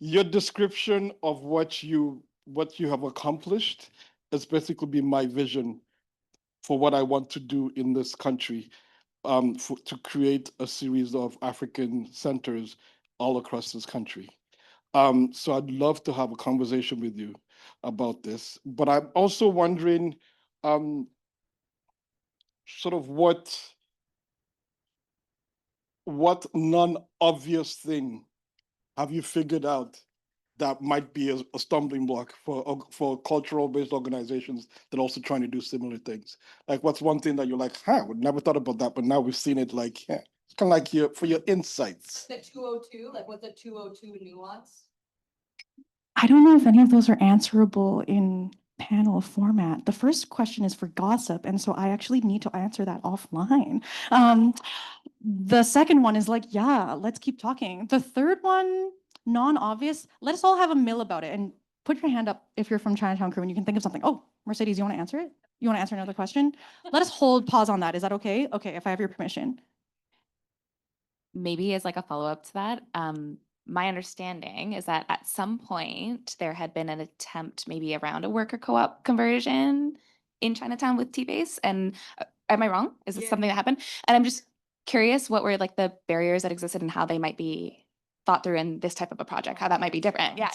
your description of what you have accomplished has basically been my vision for what I want to do in this country, to create a series of African centers all across this country. So I'd love to have a conversation with you about this. But I'm also wondering, sort of what non-obvious thing have you figured out that might be a stumbling block for cultural-based organizations that are also trying to do similar things? Like, what's one thing that you're like, we never thought about that, but now we've seen it. Like, yeah, it's kind of like for your insights. The 202, like what's a 202 nuance? I don't know if any of those are answerable in panel format. The first question is for gossip, and so I actually need to answer that offline. The second one is like, yeah, let's keep talking. The third one, non-obvious, let us all have a mill about it. And put your hand up if you're from Chinatown Crew and you can think of something. Oh, Mercedes, you want to answer it? You want to answer another question? Let us pause on that. Is that okay? Okay, if I have your permission. Maybe as like a follow-up to that, my understanding is that at some point there had been an attempt maybe around a worker co-op conversion in Chinatown with T-Base. And am I wrong? Is this something that happened? And I'm just curious what were like the barriers that existed and how they might be thought through in this type of a project, how that might be different. Yeah.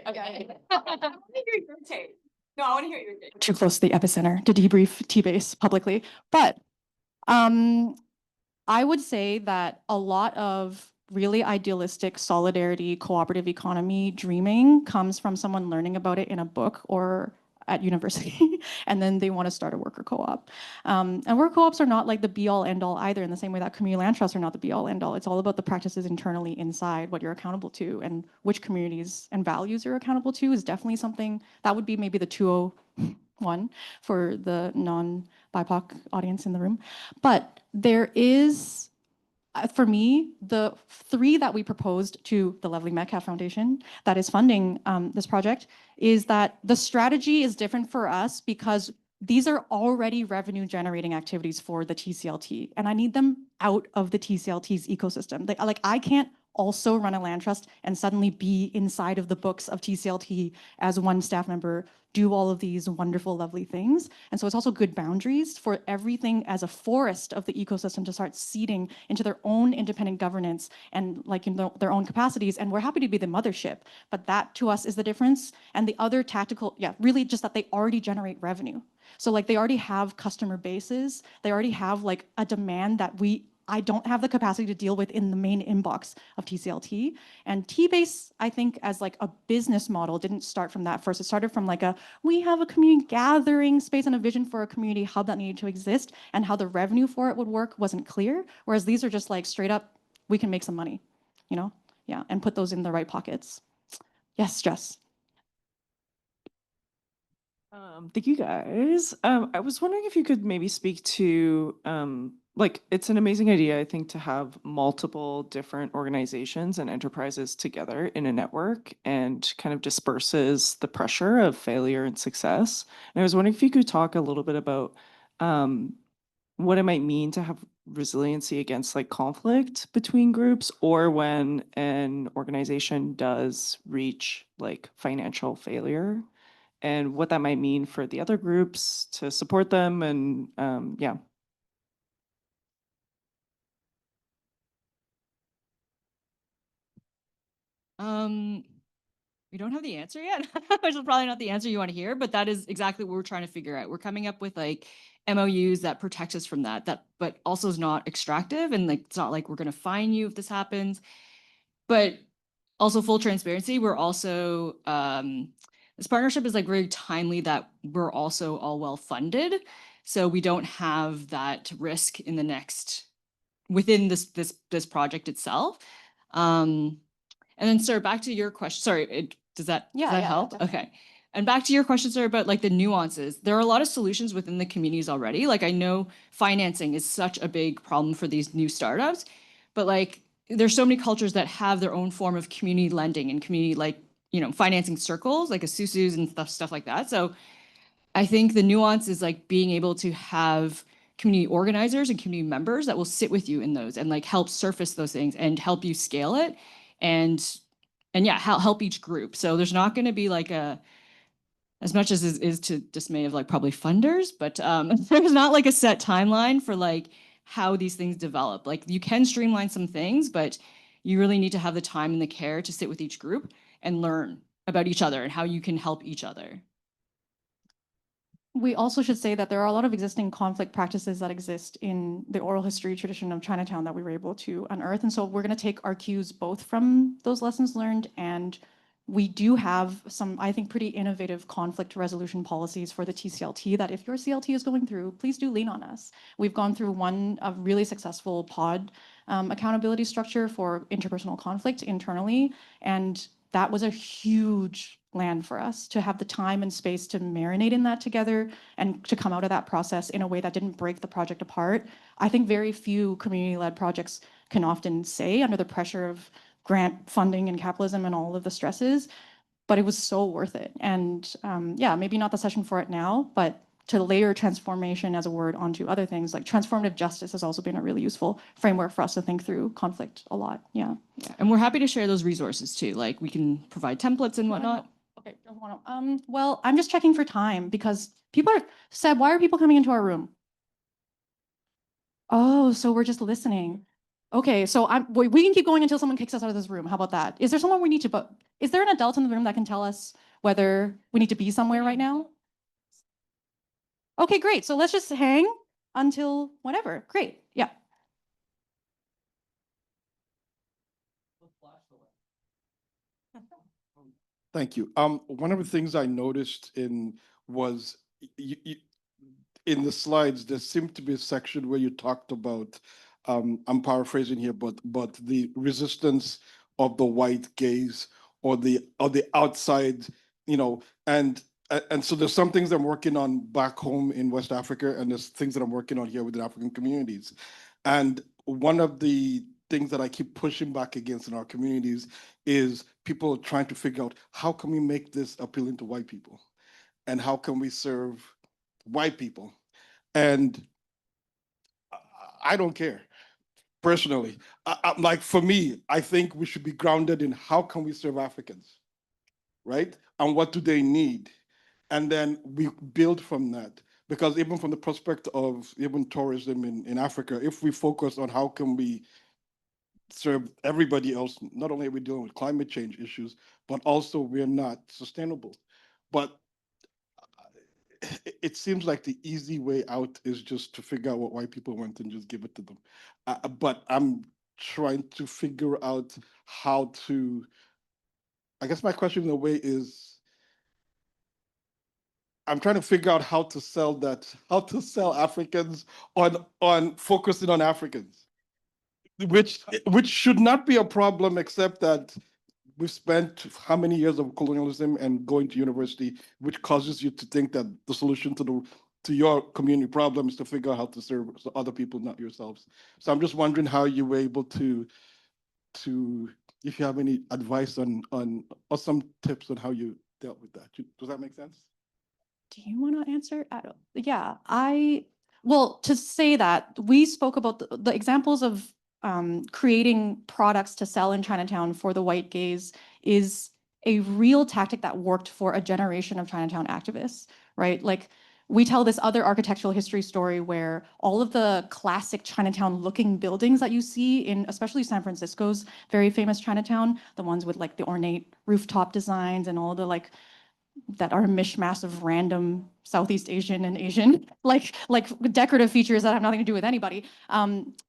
Okay. I want to hear your take. No, I want to hear your take. Too close to the epicenter to debrief T-Base publicly. But I would say that a lot of really idealistic solidarity, cooperative economy dreaming comes from someone learning about it in a book or at university, and then they want to start a worker co-op. And worker co-ops are not like the be-all end-all either, in the same way that community land trusts are not the be-all end-all. It's all about the practices internally inside, what you're accountable to, and which communities and values you're accountable to is definitely something that would be maybe the 201 for the non-BIPOC audience in the room. But there is, for me, the three that we proposed to the lovely Metcalf Foundation that is funding this project is that the strategy is different for us because these are already revenue generating activities for the TCLT, and I need them out of the TCLT's ecosystem. Like I can't also run a land trust and suddenly be inside of the books of TCLT as one staff member, do all of these wonderful, lovely things. And so it's also good boundaries for everything as a forest of the ecosystem to start seeding into their own independent governance and like in their own capacities. And we're happy to be the mothership, but that to us is the difference. And the other tactical, really just that they already generate revenue. So like they already have customer bases, they already have like a demand that I don't have the capacity to deal with in the main inbox of TCLT. And T-Base, I think, as like a business model, didn't start from that first. It started from like we have a community gathering space and a vision for a community hub that needed to exist, and how the revenue for it would work wasn't clear. Whereas these are just like straight up, we can make some money, you know? Yeah, and put those in the right pockets. Yes, Jess. Thank you guys. I was wondering if you could maybe speak to, like, it's an amazing idea, I think, to have multiple different organizations and enterprises together in a network and kind of disperses the pressure of failure and success. And I was wondering if you could talk a little bit about what it might mean to have resiliency against like conflict between groups, or when an organization does reach like financial failure, and what that might mean for the other groups to support them. And yeah. We don't have the answer yet, which is probably not the answer you want to hear, but that is exactly what we're trying to figure out. We're coming up with like MOUs that protect us from that, but also is not extractive. And like, it's not like we're going to fine you if this happens, but also full transparency. We're also, this partnership is like very timely that we're also all well funded. So we don't have that risk in the next, within this project itself. And then, sir, back to your question. Sorry, does that help? Definitely. Okay. And back to your question, sir, about like the nuances. There are a lot of solutions within the communities already. Like I know financing is such a big problem for these new startups, but like there's so many cultures that have their own form of community lending and community like, financing circles, like Asusus and stuff like that. So I think the nuance is like being able to have community organizers and community members that will sit with you in those and like help surface those things and help you scale it and yeah, help each group. So there's not going to be like as much as is to dismay of like probably funders, but there's not like a set timeline for like how these things develop. Like you can streamline some things, but you really need to have the time and the care to sit with each group and learn about each other and how you can help each other. We also should say that there are a lot of existing conflict practices that exist in the oral history tradition of Chinatown that we were able to unearth. And so we're going to take our cues both from those lessons learned, and we do have some, I think, pretty innovative conflict resolution policies for the TCLT that if your CLT is going through, please do lean on us. We've gone through a really successful pod accountability structure for interpersonal conflict internally. And that was a huge land for us to have the time and space to marinate in that together and to come out of that process in a way that didn't break the project apart. I think very few community-led projects can often say under the pressure of grant funding and capitalism and all of the stresses, but it was so worth it. And yeah, maybe not the session for it now, but to layer transformation as a word onto other things, like transformative justice has also been a really useful framework for us to think through conflict a lot. Yeah. Yeah, and we're happy to share those resources too. Like we can provide templates and whatnot. Okay, don't want to. Well, I'm just checking for time because people are Seb, why are people coming into our room? Oh, so we're just listening. Okay, so we can keep going until someone kicks us out of this room. How about that? Is there someone we need to, but is there an adult in the room that can tell us whether we need to be somewhere right now? Okay, great. So let's just hang until whatever. Great. Yeah. Thank you. One of the things I noticed was in the slides, there seemed to be a section where you talked about, I'm paraphrasing here, but the resistance of the white gaze or the outside, and so there's some things I'm working on back home in West Africa, and there's things that I'm working on here with the African communities. And one of the things that I keep pushing back against in our communities is people trying to figure out how can we make this appealing to white people, and how can we serve white people. And I don't care personally. Like for me, I think we should be grounded in how can we serve Africans, right? And what do they need? And then we build from that. Because even from the prospect of even tourism in Africa, if we focus on how can we serve everybody else, not only are we dealing with climate change issues, but also we're not sustainable. But it seems like the easy way out is just to figure out what white people want and just give it to them. But I'm trying to figure out how to, I guess my question in a way is, I'm trying to figure out how to sell Africans on focusing on Africans, which should not be a problem, except that we've spent how many years of colonialism and going to university, which causes you to think that the solution to your community problem is to figure out how to serve other people, not yourselves. So I'm just wondering how you were able to if you have any advice on or some tips on how you dealt with that. Does that make sense? Do you want to answer? Yeah, well, to say that, we spoke about the examples of creating products to sell in Chinatown for the white gaze is a real tactic that worked for a generation of Chinatown activists, right? Like, we tell this other architectural history story where all of the classic Chinatown looking buildings that you see in especially San Francisco's very famous Chinatown, the ones with like the ornate rooftop designs and all the like that are a mishmash of random Southeast Asian and Asian, like decorative features that have nothing to do with anybody,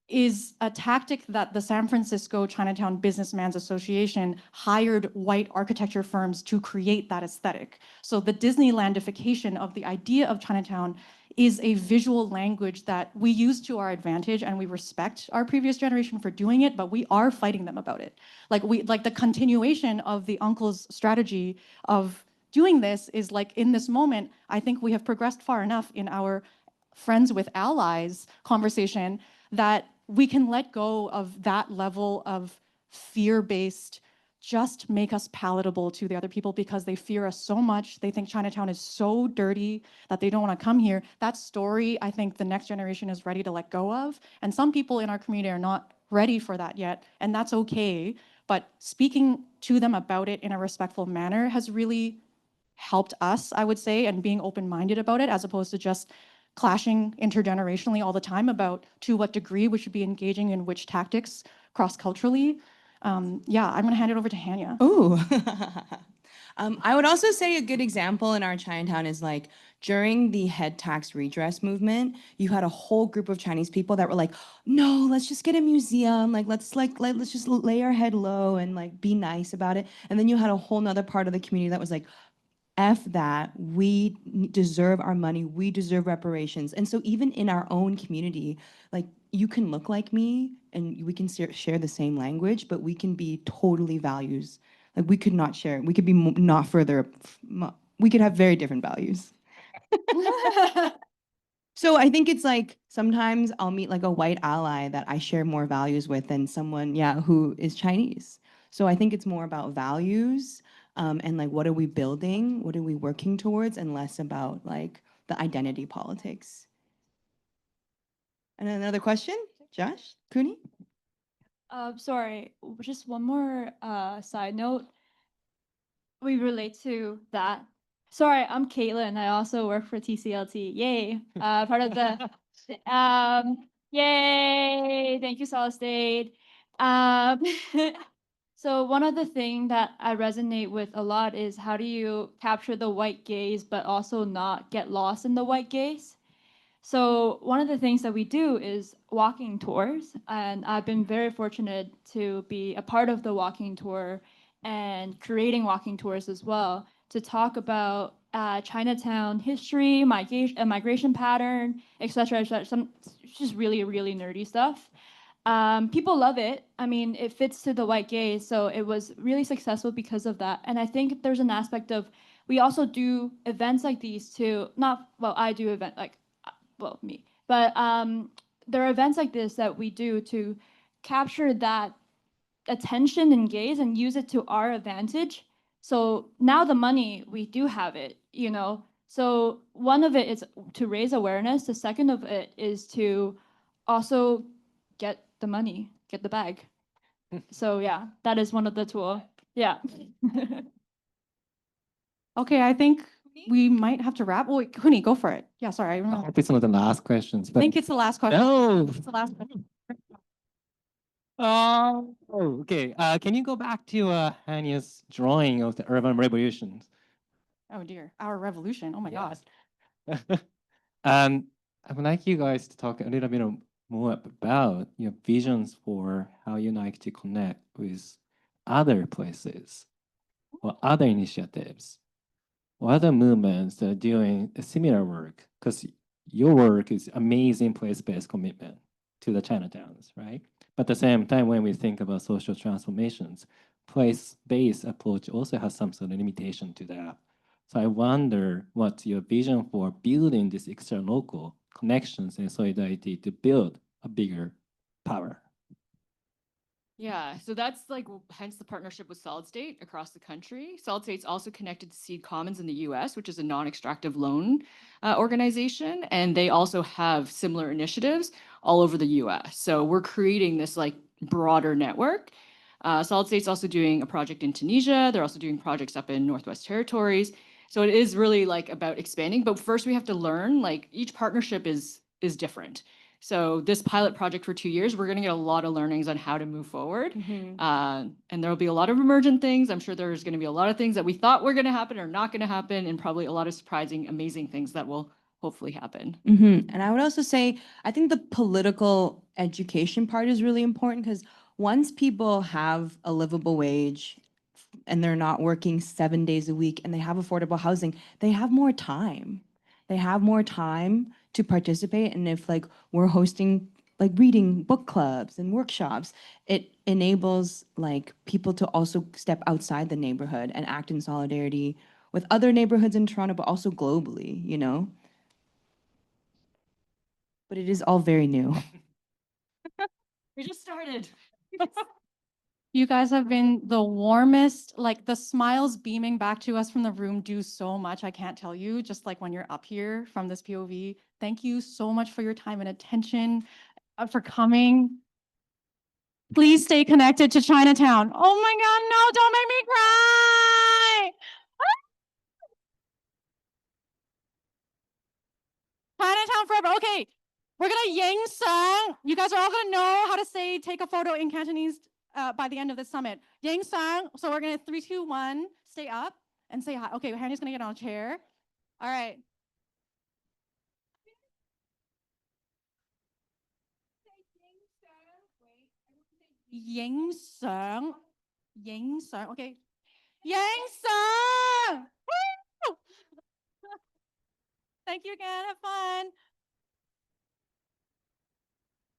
is a tactic that the San Francisco Chinatown Businessmen's Association hired white architecture firms to create that aesthetic. So the Disneylandification of the idea of Chinatown is a visual language that we use to our advantage, and we respect our previous generation for doing it, but we are fighting them about it. Like the continuation of the uncle's strategy of doing this is like, in this moment, I think we have progressed far enough in our friends with allies conversation that we can let go of that level of fear-based, just make us palatable to the other people because they fear us so much. They think Chinatown is so dirty that they don't want to come here. That story, I think the next generation is ready to let go of. And some people in our community are not ready for that yet, and that's okay. But speaking to them about it in a respectful manner has really helped us, I would say, and being open-minded about it, as opposed to just clashing intergenerationally all the time about to what degree we should be engaging in which tactics cross-culturally. Yeah, I'm gonna hand it over to Hanya. Oh, I would also say a good example in our Chinatown is like during the head tax redress movement, you had a whole group of Chinese people that were like, no, let's just get a museum. Let's just lay our head low and like be nice about it. And then you had a whole nother part of the community that was like, F that, we deserve our money, we deserve reparations. And so even in our own community, like you can look like me and we can share the same language, but we can be totally values Like we could not share. We could be not further. We could have very different values. So I think it's like sometimes I'll meet like a white ally that I share more values with than someone, yeah, who is Chinese. So I think it's more about values and like what are we building, what are we working towards, and less about like the identity politics. And another question, Josh, Cooney? Sorry, just one more side note. We relate to that. Sorry, I'm Caitlin. I also work for TCLT. Yay. Part of the yay. Thank you, Solid State. Um, so one of the things that I resonate with a lot is how do you capture the white gaze, but also not get lost in the white gaze? So one of the things that we do is walking tours, and I've been very fortunate to be a part of the walking tour and creating walking tours as well to talk about Chinatown history, migration pattern, etc. Some just really, really nerdy stuff. People love it. I mean, it fits to the white gaze, so it was really successful because of that. And I think there's an aspect of we also do events like these too. Not well, I do event like well, me. But there are events like this that we do to capture that attention and gaze and use it to our advantage. So now the money, we do have it, you know. So one of it is to raise awareness. The second of it is to also get the money, get the bag. So yeah, that is one of the tool. Yeah. Okay, I think we might have to wrap. Oh, wait, Kuni, go for it. Yeah, sorry. I hope it's not the last questions, I but think it's the last question. no. It's the last question. Oh, okay. Can you go back to Hanya's drawing of the urban revolutions? Oh dear, our revolution. Oh my Yeah. God. I would like you guys to talk a little bit more about your visions for how you like to connect with other places or other initiatives or other movements that are doing a similar work, because your work is amazing place-based commitment to the Chinatowns, right? But at the same time, when we think about social transformations, place-based approach also has some sort of limitation to that. So I wonder what's your vision for building these extra local connections and solidarity to build a bigger power? Yeah, so that's like hence the partnership with Solid State across the country. Solid State's also connected to Seed Commons in the US, which is a non-extractive loan organization. And they also have similar initiatives all over the US. So we're creating this like broader network. Solid State's also doing a project in Tunisia. They're also doing projects up in Northwest Territories. So it is really like about expanding. But first we have to learn, like each partnership is different. So this pilot project for 2 years, we're going to get a lot of learnings on how to move forward. And there'll be a lot of emergent things. I'm sure there's going to be a lot of things that we thought were going to happen or not going to happen, and probably a lot of surprising, amazing things that will hopefully happen. And I would also say, I think the political education part is really important because once people have a livable wage and they're not working 7 days a week and they have affordable housing, they have more time. They have more time to participate. And if like we're hosting like reading book clubs and workshops, it enables like people to also step outside the neighborhood and act in solidarity with other neighborhoods in Toronto, but also globally, you know? But it is all very new. We just started. You guys have been the warmest, like the smiles beaming back to us from the room do so much. I can't tell you, just like when you're up here from this POV. Thank you so much for your time and attention, for coming. Please stay connected to Chinatown. Oh my God, no, don't make me cry. Chinatown forever. Okay, we're gonna yang song. You guys are all gonna know how to say take a photo in Cantonese by the end of this summit. Yang song. So we're gonna 3, 2, 1. Stay up and say hi. Okay, Hanny's gonna get on a chair. All right. Yang song. Yang song. Okay. Yang song. Thank you again. Have fun.